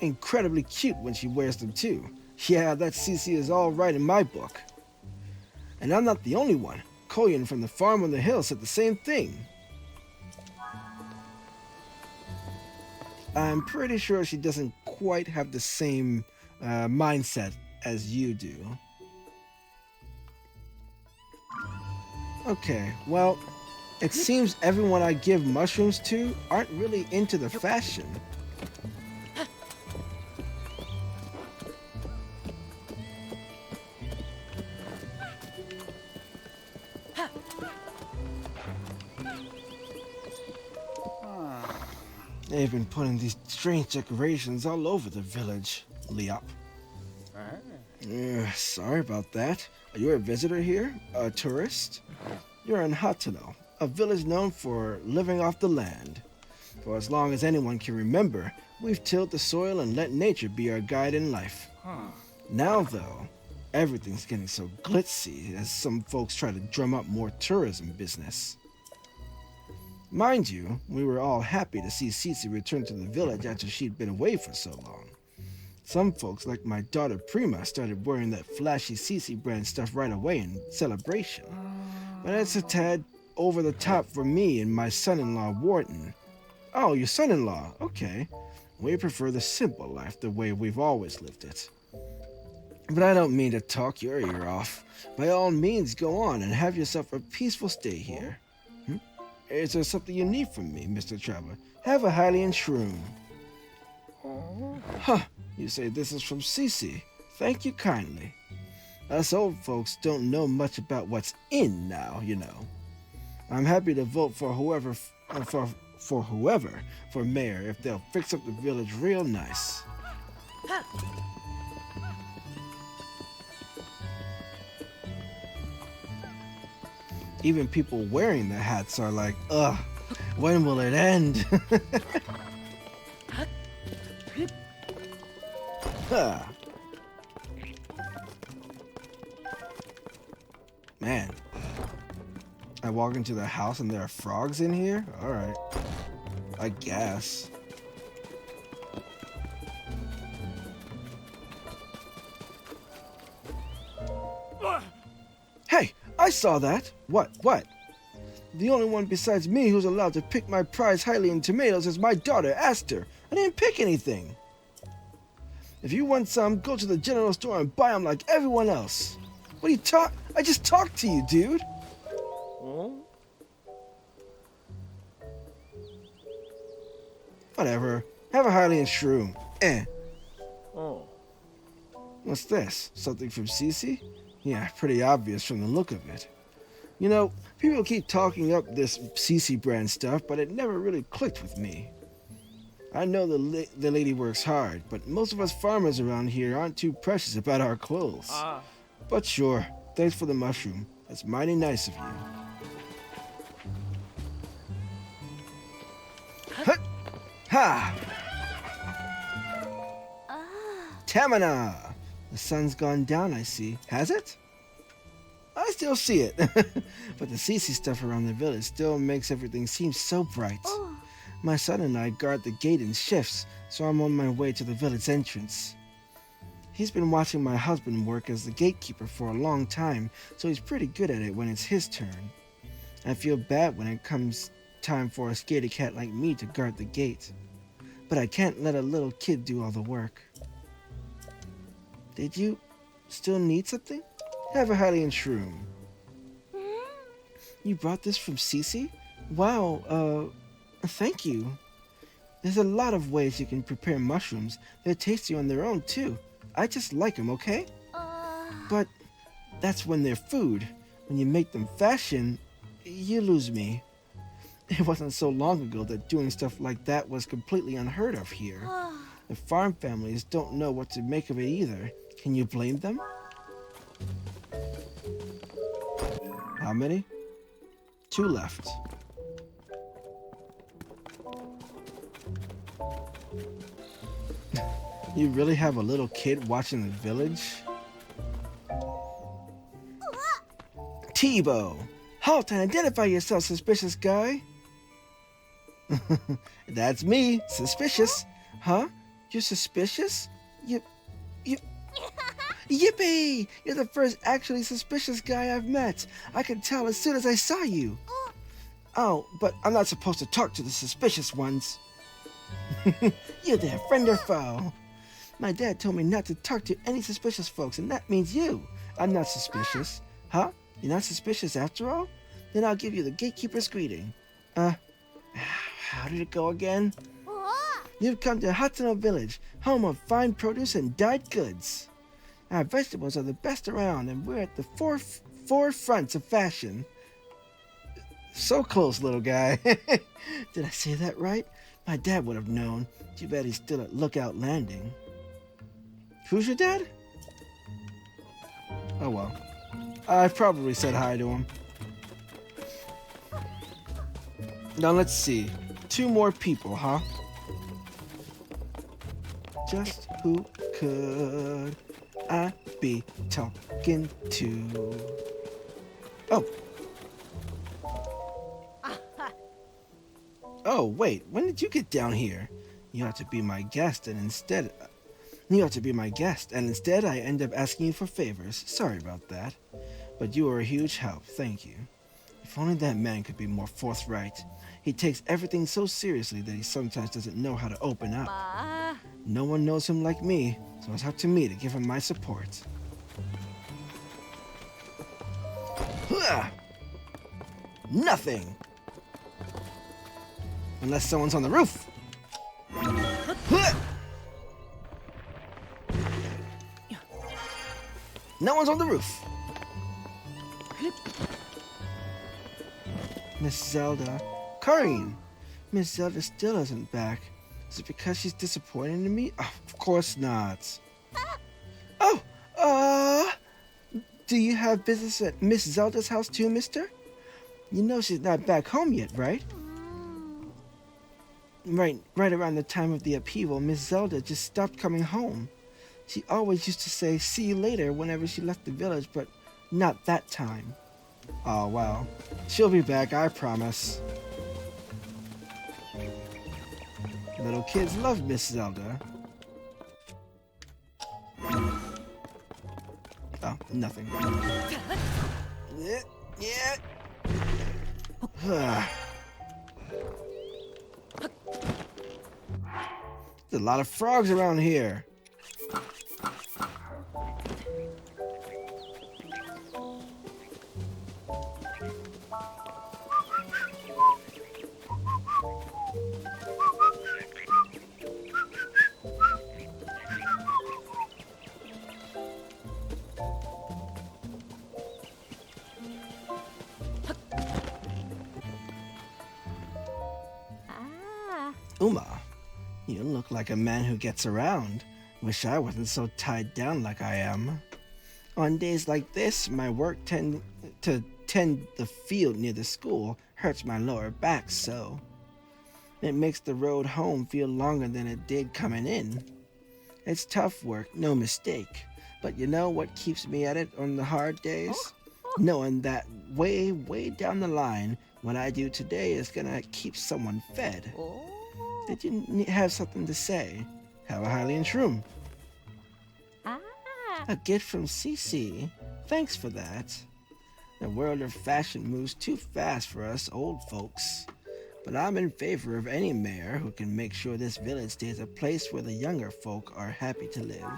incredibly cute when she wears them too. Yeah, that CC is all right in my book. And I'm not the only one. Koyan from the farm on the hill said the same thing. I'm pretty sure she doesn't quite have the same mindset as you do. Okay, well, it seems everyone I give mushrooms to aren't really into the fashion. They've been putting these strange decorations all over the village, Liop. Sorry about that. Are you a visitor here? A tourist? You're in Hateno, a village known for living off the land. For as long as anyone can remember, we've tilled the soil and let nature be our guide in life. Now, though, everything's getting so glitzy as some folks try to drum up more tourism business. Mind you, we were all happy to see Cece return to the village after she'd been away for so long. Some folks, like my daughter Prima, started wearing that flashy CC brand stuff right away in celebration. But it's a tad over the top for me and my son-in-law Wharton. Oh, your son-in-law, okay. We prefer the simple life the way we've always lived it. But I don't mean to talk your ear off. By all means, go on and have yourself a peaceful stay here. Is there something you need from me, Mr. Traveler? Have a Hylian shroom. Huh, you say this is from Cece. Thank you kindly. Us old folks don't know much about what's in now, you know. I'm happy to vote for whoever for mayor if they'll fix up the village real nice. Even people wearing the hats are like, ugh, when will it end? Huh. Man. I walk into the house and there are frogs in here? Alright. I guess. Hey! I saw that! What? The only one besides me who's allowed to pick my prize Hylian tomatoes is my daughter, Aster. I didn't pick anything. If you want some, go to the general store and buy them like everyone else. What are you I just talked to you, dude. Whatever. Have a Hylian shroom. What's this? Something from Cece? Yeah, pretty obvious from the look of it. You know, people keep talking up this Cece brand stuff, but it never really clicked with me. I know the lady works hard, but most of us farmers around here aren't too precious about our clothes. But sure, thanks for the mushroom. That's mighty nice of you. Ha! Tamina! The sun's gone down, I see. Has it? I still see it. But the Cece stuff around the village still makes everything seem so bright. My son and I guard the gate in shifts, so I'm on my way to the village entrance. He's been watching my husband work as the gatekeeper for a long time, so he's pretty good at it when it's his turn. I feel bad when it comes time for a scaredy cat like me to guard the gate. But I can't let a little kid do all the work. Did you still need something? Have a Hylian shroom. You brought this from Cece? Wow, thank you. There's a lot of ways you can prepare mushrooms. They're tasty on their own, too. I just like them, okay? But that's when they're food. When you make them fashion, you lose me. It wasn't so long ago that doing stuff like that was completely unheard of here. The farm families don't know what to make of it either. Can you blame them? How many? 2 left. You really have a little kid watching the village? Tebow! Halt and identify yourself, suspicious guy! That's me, suspicious. Huh? You're suspicious? Yippee! You're the first actually suspicious guy I've met. I could tell as soon as I saw you. Oh, but I'm not supposed to talk to the suspicious ones. You there, friend or foe? My dad told me not to talk to any suspicious folks, and that means you. I'm not suspicious. Huh? You're not suspicious after all? Then I'll give you the gatekeeper's greeting. How did it go again? You've come to Hateno Village, home of fine produce and dyed goods. Our vegetables are the best around, and we're at the forefronts of fashion. So close, little guy. Did I say that right? My dad would have known. Too bad he's still at Lookout Landing. Who's your dad? Oh well. I probably said hi to him. Now let's see. 2 more people, huh? Just who could I be talking to? Oh. Oh, wait. When did you get down here? You ought to be my guest, and instead I end up asking you for favors. Sorry about that. But you were a huge help. Thank you. If only that man could be more forthright. He takes everything so seriously that he sometimes doesn't know how to open up. No one knows him like me, so it's up to me to give him my support. Nothing! Unless someone's on the roof. No one's on the roof. Miss Zelda. Karine! Miss Zelda still isn't back. Is it because she's disappointed in me? Oh, of course not. Oh, do you have business at Miss Zelda's house too, mister? You know she's not back home yet, right? Right around the time of the upheaval, Miss Zelda just stopped coming home. She always used to say, "See you later," whenever she left the village, but not that time. Oh, well. She'll be back, I promise. Little kids love Miss Zelda. Oh, nothing. Yeah. There's a lot of frogs around here. Uma, you look like a man who gets around. Wish I wasn't so tied down like I am. On days like this, my work to tend the field near the school hurts my lower back so. It makes the road home feel longer than it did coming in. It's tough work, no mistake. But you know what keeps me at it on the hard days? Knowing that way down the line, what I do today is gonna keep someone fed. Did you have something to say? Have a Hylian shroom. A gift from Cece. Thanks for that. The world of fashion moves too fast for us old folks. But I'm in favor of any mayor who can make sure this village stays a place where the younger folk are happy to live.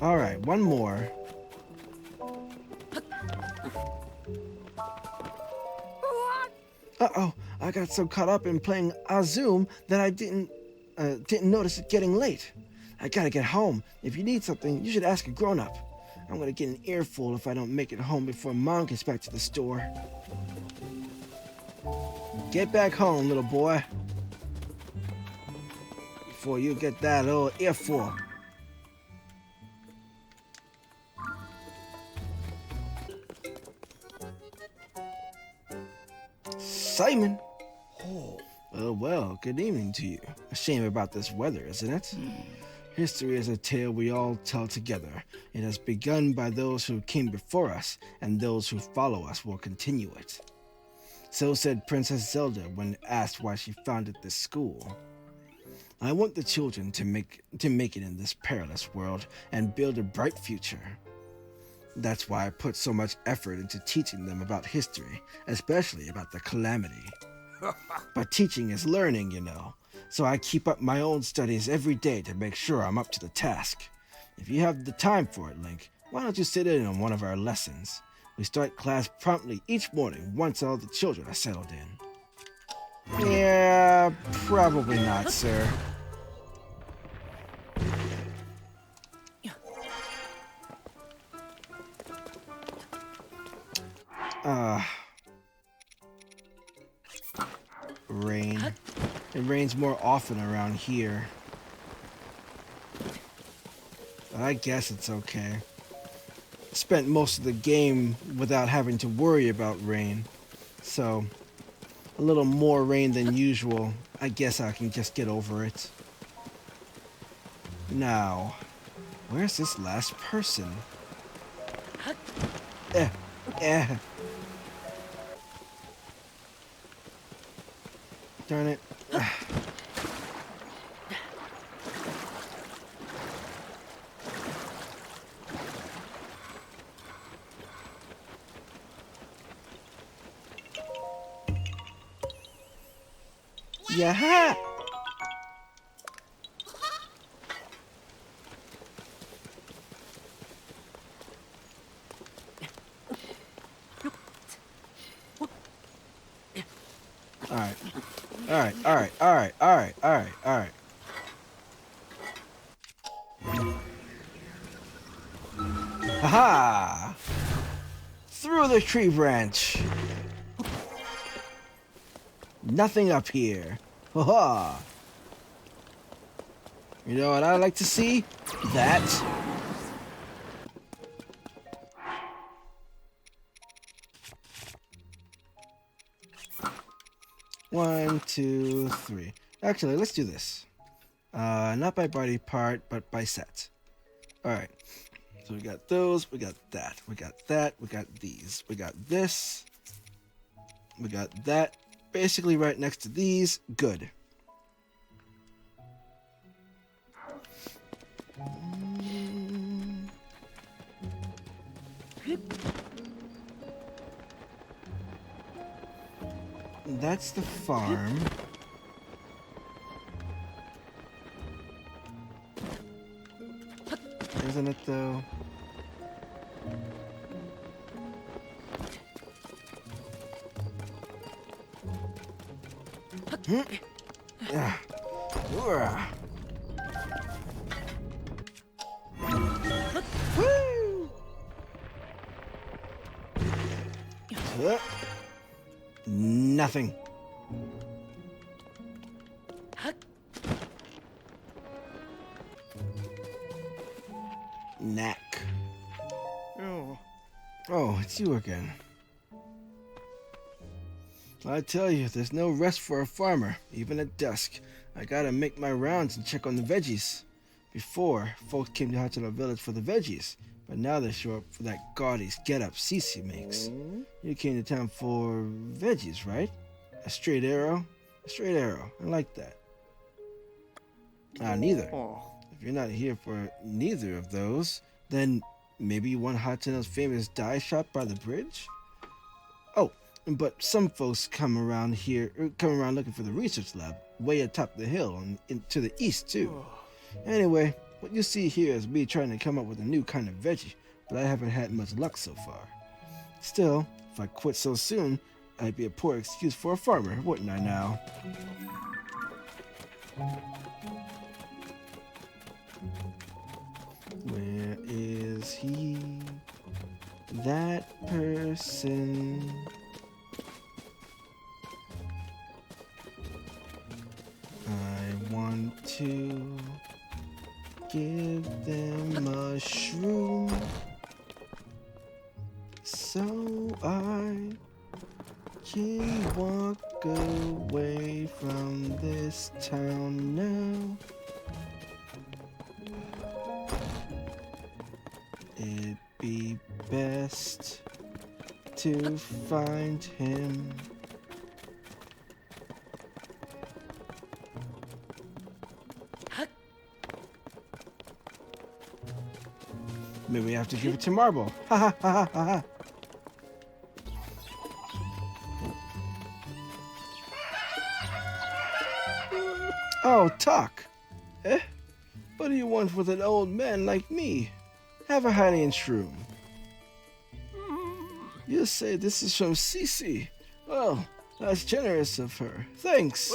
Alright, one more. Uh-oh, I got so caught up in playing Azum that I didn't notice it getting late. I gotta get home. If you need something, you should ask a grown-up. I'm gonna get an earful if I don't make it home before Mom gets back to the store. Get back home, little boy. Before you get that little earful. Simon! Oh, well, good evening to you. A shame about this weather, isn't it? History is a tale we all tell together. It has begun by those who came before us, and those who follow us will continue it. So said Princess Zelda when asked why she founded this school. I want the children to make it in this perilous world and build a bright future. That's why I put so much effort into teaching them about history, especially about the calamity. But teaching is learning, you know, so I keep up my own studies every day to make sure I'm up to the task. If you have the time for it, Link, why don't you sit in on one of our lessons? We start class promptly each morning once all the children are settled in. Yeah, probably not, sir. Rain. It rains more often around here. But I guess it's okay. Spent most of the game without having to worry about rain. So, a little more rain than usual. I guess I can just get over it. Now, where's this last person? Darn it. Yeah. Alright. Alright, alright, alright, alright, alright, alright. Haha! Through the tree branch. Nothing up here. Haha! You know what I like to see? That. One, two, three. Actually, let's do this. Not by body part, but by set. Alright. So we got those, we got that, we got that, we got these, we got this, we got that. Basically right next to these. Good. That's the farm. Isn't it though? Yeah. Woo! Nothing. Knack. Oh, it's you again. I tell you, there's no rest for a farmer, even at dusk. I gotta make my rounds and check on the veggies. Before, folks came to Hateno village for the veggies, but now they show up for that gaudy get-up Cece makes. You came to town for veggies, right? A straight arrow? A straight arrow. I like that. Neither. If you're not here for neither of those, then maybe you want Hateno's famous dye shop by the bridge? Oh, but some folks come around looking for the research lab way atop the hill and to the east too. Anyway, what you see here is me trying to come up with a new kind of veggie, but I haven't had much luck so far. Still, if I quit so soon, I'd be a poor excuse for a farmer, wouldn't I now? Where is he? That person. I want to give them a shroom so I can walk away from this town now. It'd be best to find him. Maybe we have to give it to Marble. Ha ha ha ha ha. Oh, talk. Eh? What do you want with an old man like me? Have a honey and shroom. You say this is from Cece. Well, that's generous of her. Thanks.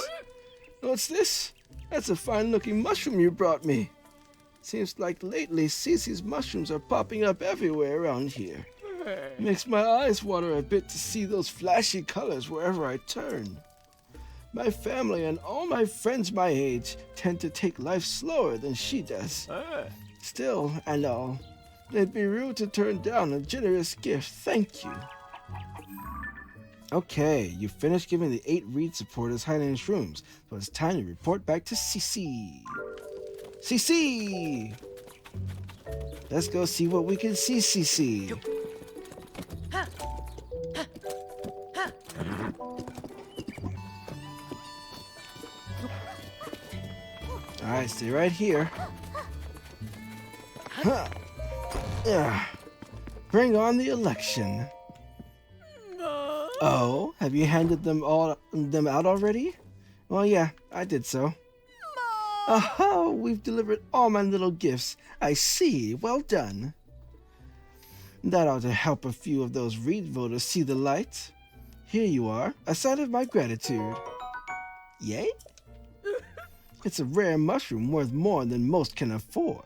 What's this? That's a fine-looking mushroom you brought me. Seems like lately Cece's mushrooms are popping up everywhere around here. Makes my eyes water a bit to see those flashy colors wherever I turn. My family and all my friends my age tend to take life slower than she does. Still, and all, it'd be rude to turn down a generous gift. Thank you. Okay, you finished giving the 8 Reed supporters hiding in shrooms, so it's time to report back to Cece. Cece! Let's go see what we can see, Cece. Alright, stay right here. Huh. Bring on the election. Oh, have you handed them out already? Well, yeah, I did so. Aha! We've delivered all my little gifts. I see. Well done. That ought to help a few of those Reed voters see the light. Here you are, a sign of my gratitude. Yay? It's a rare mushroom worth more than most can afford.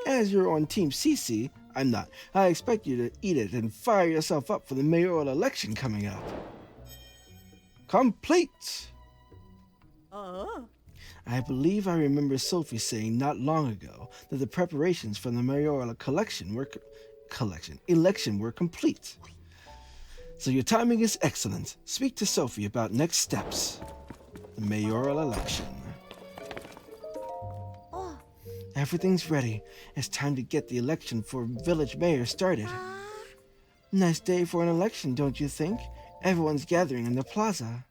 As you're on Team CC, I'm not. I expect you to eat it and fire yourself up for the mayoral election coming up. Complete! I believe I remember Sophie saying not long ago that the preparations for the mayoral election were complete. So your timing is excellent. Speak to Sophie about next steps. The mayoral election. Everything's ready. It's time to get the election for village mayor started. Nice day for an election, don't you think? Everyone's gathering in the plaza.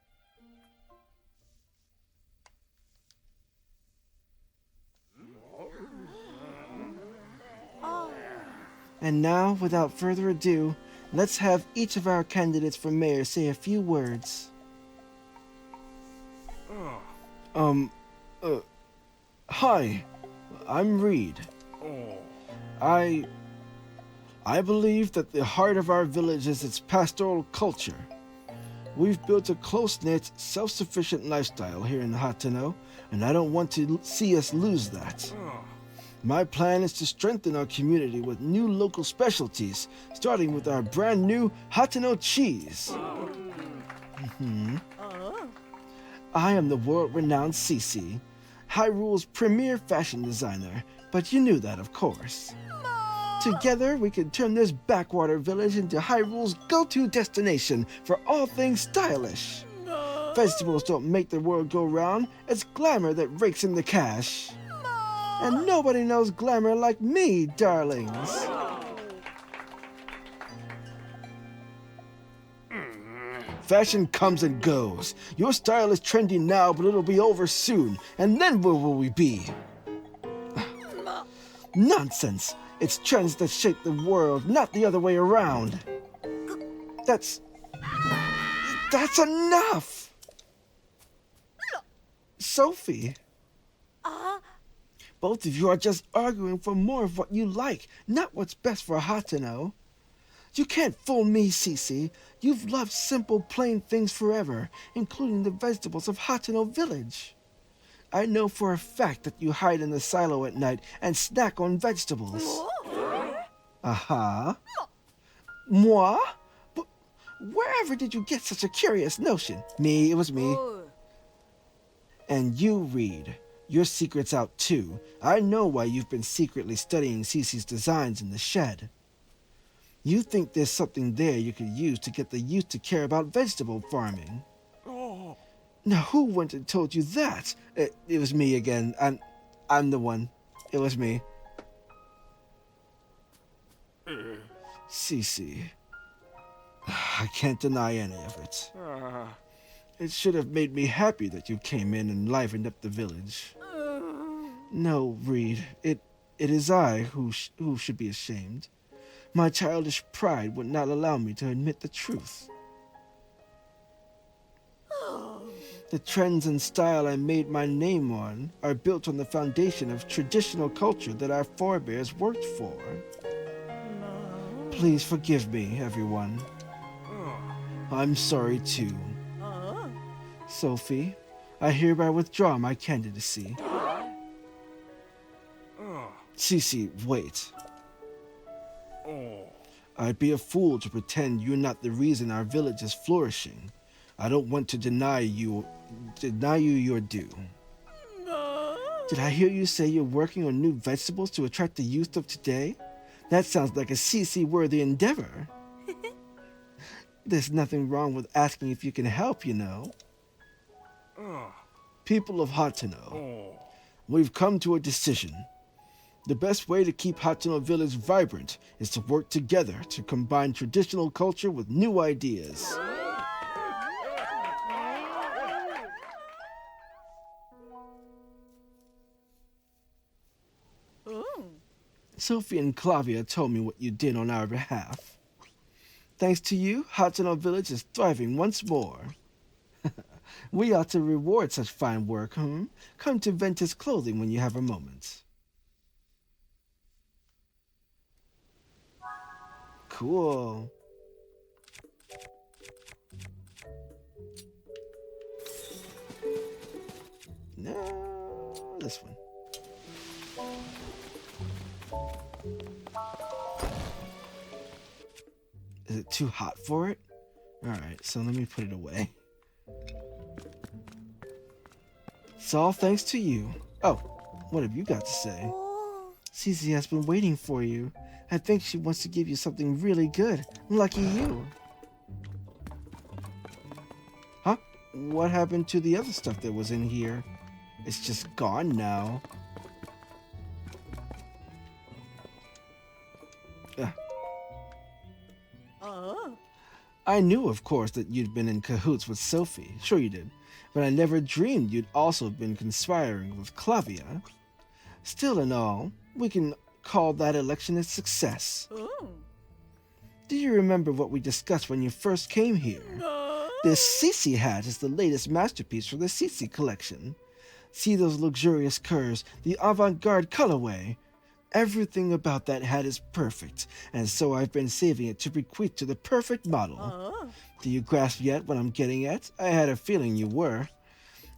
And now, without further ado, let's have each of our candidates for mayor say a few words. Hi, I'm Reed. I believe that the heart of our village is its pastoral culture. We've built a close-knit, self-sufficient lifestyle here in Hateno, and I don't want to see us lose that. My plan is to strengthen our community with new local specialties, starting with our brand new Hateno cheese. I am the world-renowned Cece, Hyrule's premier fashion designer, but you knew that, of course. Together, we can turn this backwater village into Hyrule's go-to destination for all things stylish. Vegetables don't make the world go round, it's glamour that rakes in the cash. And nobody knows glamour like me, darlings. Fashion comes and goes. Your style is trendy now, but it'll be over soon. And then where will we be? Nonsense. It's trends that shape the world, not the other way around. That's enough! Sophie. Both of you are just arguing for more of what you like, not what's best for Hateno. You can't fool me, Cece. You've loved simple, plain things forever, including the vegetables of Hateno Village. I know for a fact that you hide in the silo at night and snack on vegetables. Aha. Moi? But wherever did you get such a curious notion? Me, it was me. And you, Reed. Your secret's out too. I know why you've been secretly studying Cece's designs in the shed. You think there's something there you could use to get the youth to care about vegetable farming. Now, who went and told you that? It was me again. I'm the one. It was me. Cece. I can't deny any of it. It should have made me happy that you came in and livened up the village. No, Reed. It is I who should be ashamed. My childish pride would not allow me to admit the truth. The trends and style I made my name on are built on the foundation of traditional culture that our forebears worked for. Please forgive me, everyone. I'm sorry too. Sophie, I hereby withdraw my candidacy. Cece, wait. I'd be a fool to pretend you're not the reason our village is flourishing. I don't want to deny you your due. Did I hear you say you're working on new vegetables to attract the youth of today? That sounds like a CC-worthy endeavor. There's nothing wrong with asking if you can help, you know. People of Hateno, we've come to a decision. The best way to keep Hateno Village vibrant is to work together to combine traditional culture with new ideas. Sophie and Clavia told me what you did on our behalf. Thanks to you, Hateno Village is thriving once more. We ought to reward such fine work, hmm? Come to Ventus Clothing when you have a moment. Cool. No, this one. Is it too hot for it? Alright, so let me put it away. It's all thanks to you. Oh, what have you got to say? Cece has been waiting for you. I think she wants to give you something really good. Lucky you. Huh? What happened to the other stuff that was in here? It's just gone now. I knew, of course, that you'd been in cahoots with Sophie. Sure you did. But I never dreamed you'd also been conspiring with Clavia. Still in all, we can call that election a success. Do you remember what we discussed when you first came here? This Cece hat is the latest masterpiece for the Cece collection. See those luxurious curves, the avant-garde colorway. Everything about that hat is perfect, and so I've been saving it to bequeath to the perfect model. Do you grasp yet what I'm getting at? I had a feeling you were.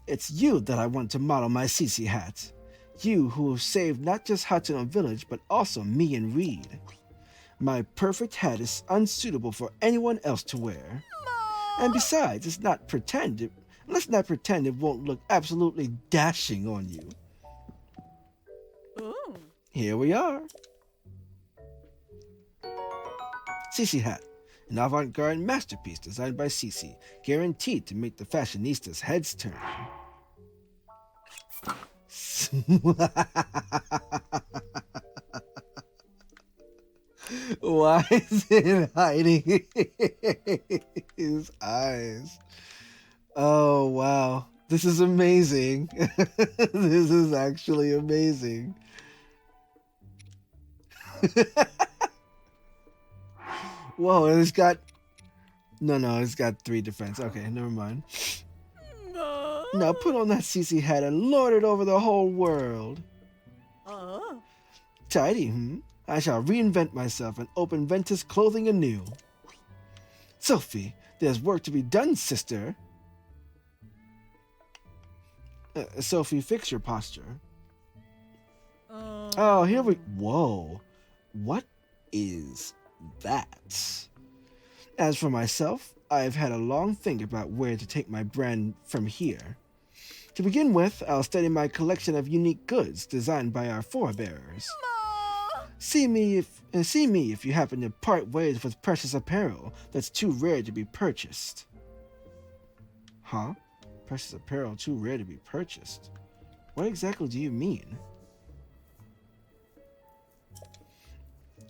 It's you that I want to model my Cece hat. You who have saved not just Hateno Village, but also me and Reed. My perfect hat is unsuitable for anyone else to wear. And besides, let's not pretend it won't look absolutely dashing on you. Here we are. Cece hat, an avant-garde masterpiece designed by Cece, guaranteed to make the fashionistas' heads turn. Why is it hiding his eyes? Oh, wow. This is amazing. This is actually amazing. Whoa, and it's got... No, it's got 3 defense. Okay, never mind. Now put on that Cece hat and lord it over the whole world. Tidy, hmm? I shall reinvent myself and open Ventus Clothing anew. Sophie, there's work to be done, sister. Sophie, fix your posture. Oh, here we... Whoa. What is that? As for myself, I've had a long think about where to take my brand from here. To begin with, I'll study my collection of unique goods designed by our forebears. See me if you happen to part ways with precious apparel that's too rare to be purchased. Huh? Precious apparel too rare to be purchased? What exactly do you mean?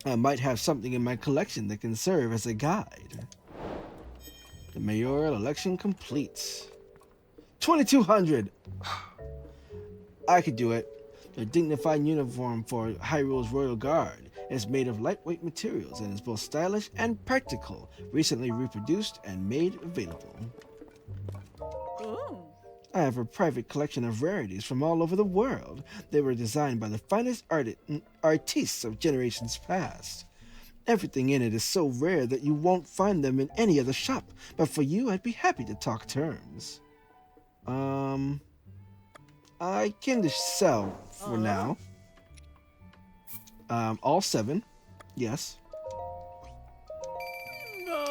I might have something in my collection that can serve as a guide. The mayoral election complete. 2,200! I could do it. The dignified uniform for Hyrule's Royal Guard is made of lightweight materials and is both stylish and practical, recently reproduced and made available. I have a private collection of rarities from all over the world. They were designed by the finest artistes of generations past. Everything in it is so rare that you won't find them in any other shop, but for you, I'd be happy to talk terms. I can just sell for now. All 7. Yes.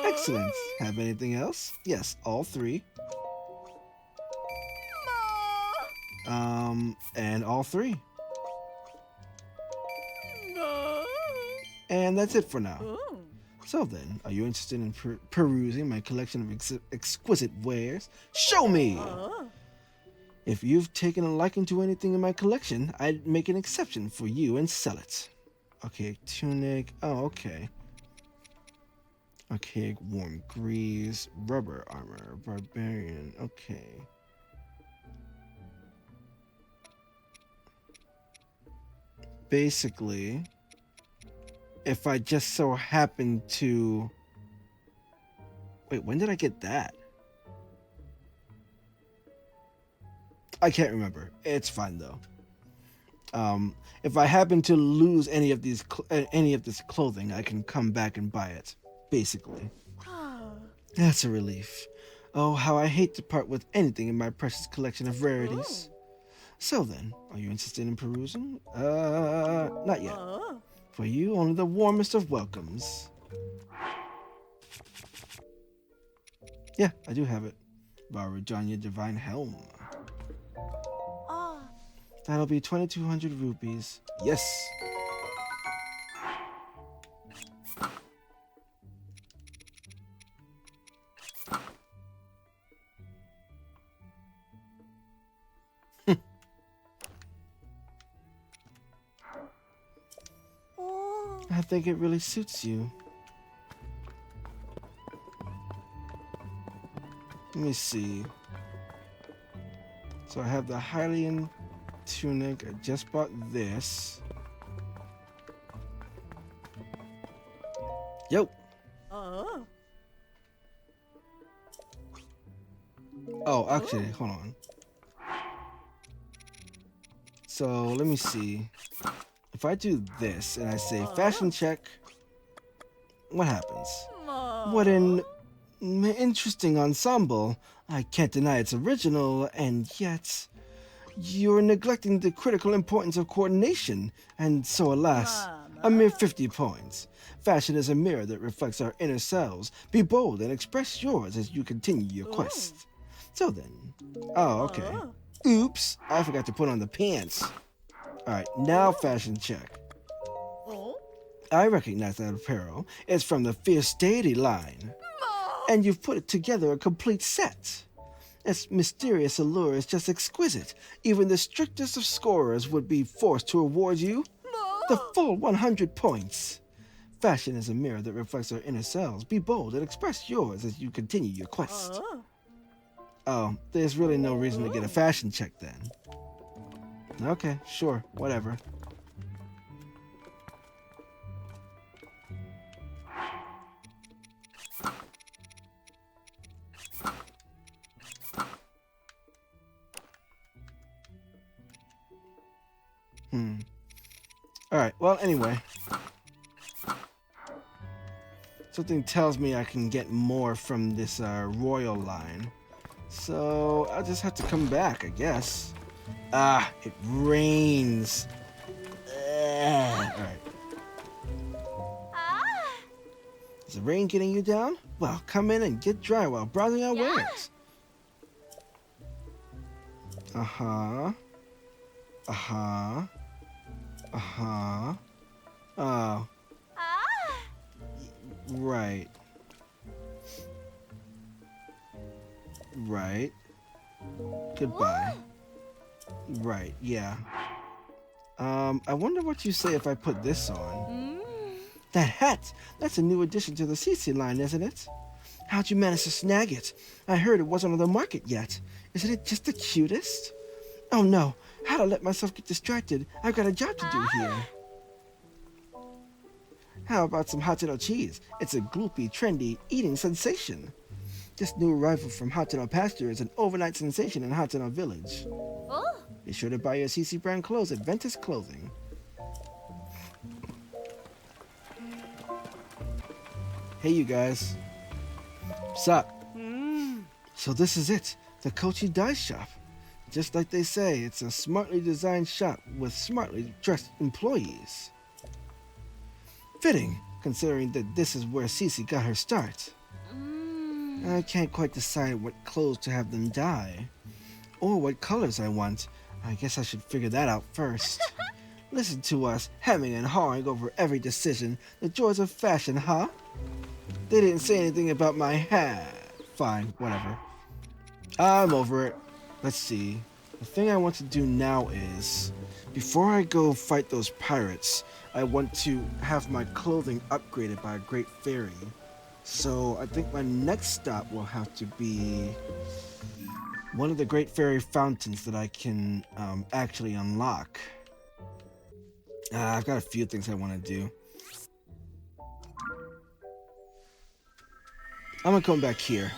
Excellent. Have anything else? Yes, all 3. And all 3. And that's it for now. So then, are you interested in perusing my collection of exquisite wares? Show me! If you've taken a liking to anything in my collection, I'd make an exception for you and sell it. Okay, tunic. Oh, okay. Okay, warm greaves, rubber armor, barbarian. Okay. Basically, if I just so happen to... Wait, when did I get that? I can't remember. It's fine though. If I happen to lose any of this clothing, I can come back and buy it. Basically, that's a relief. Oh, how I hate to part with anything in my precious collection of rarities. So then, are you interested in perusing? Not yet. For you, only the warmest of welcomes. Yeah, I do have it. Varujanya Divine Helm. That'll be 2,200 rupees. Yes. I think it really suits you. Let me see. So I have the Hylian tunic. I just bought this. Yo. Oh, actually, hold on. So let me see. If I do this and I say fashion check, what happens? What an interesting ensemble. I can't deny it's original, and yet you're neglecting the critical importance of coordination, and so alas, a mere 50 points. Fashion is a mirror that reflects our inner selves. Be bold and express yours as you continue your quest. So then, oh, okay. Oops, I forgot to put on the pants. Alright, now fashion check. I recognize that apparel. It's from the Fierce Deity line. And you've put it together a complete set. Its mysterious allure is just exquisite. Even the strictest of scorers would be forced to award you the full 100 points. Fashion is a mirror that reflects our inner selves. Be bold and express yours as you continue your quest. Oh, there's really no reason to get a fashion check then. Okay, sure, whatever. Alright, well, anyway. Something tells me I can get more from this royal line. So, I'll just have to come back, I guess. Ah, it rains. Alright. Is the rain getting you down? Well, come in and get dry while browsing our wares. Uh-huh. Uh-huh. Uh-huh. Oh. Right. Right. Goodbye. Right, yeah. I wonder what you say if I put this on. That hat! That's a new addition to the CC line, isn't it? How'd you manage to snag it? I heard it wasn't on the market yet. Isn't it just the cutest? Oh no, how'd I let myself get distracted? I've got a job to do here. How about some Hateno cheese? It's a gloopy, trendy, eating sensation. This new arrival from Hateno Pasture is an overnight sensation in Hateno Village. Be sure to buy your CC brand clothes at Ventus Clothing. Hey you guys. Sup? So this is it, the Kochi Dye Shop. Just like they say, it's a smartly designed shop with smartly dressed employees. Fitting, considering that this is where Cece got her start. I can't quite decide what clothes to have them dye, or what colors I want. I guess I should figure that out first. Listen to us, hemming and hawing over every decision. The joys of fashion, huh? They didn't say anything about my hat. Fine, whatever. I'm over it. Let's see. The thing I want to do now is, before I go fight those pirates, I want to have my clothing upgraded by a great fairy. So I think my next stop will have to be one of the great fairy fountains that I can actually unlock. I've got a few things I want to do. I'm gonna come back here.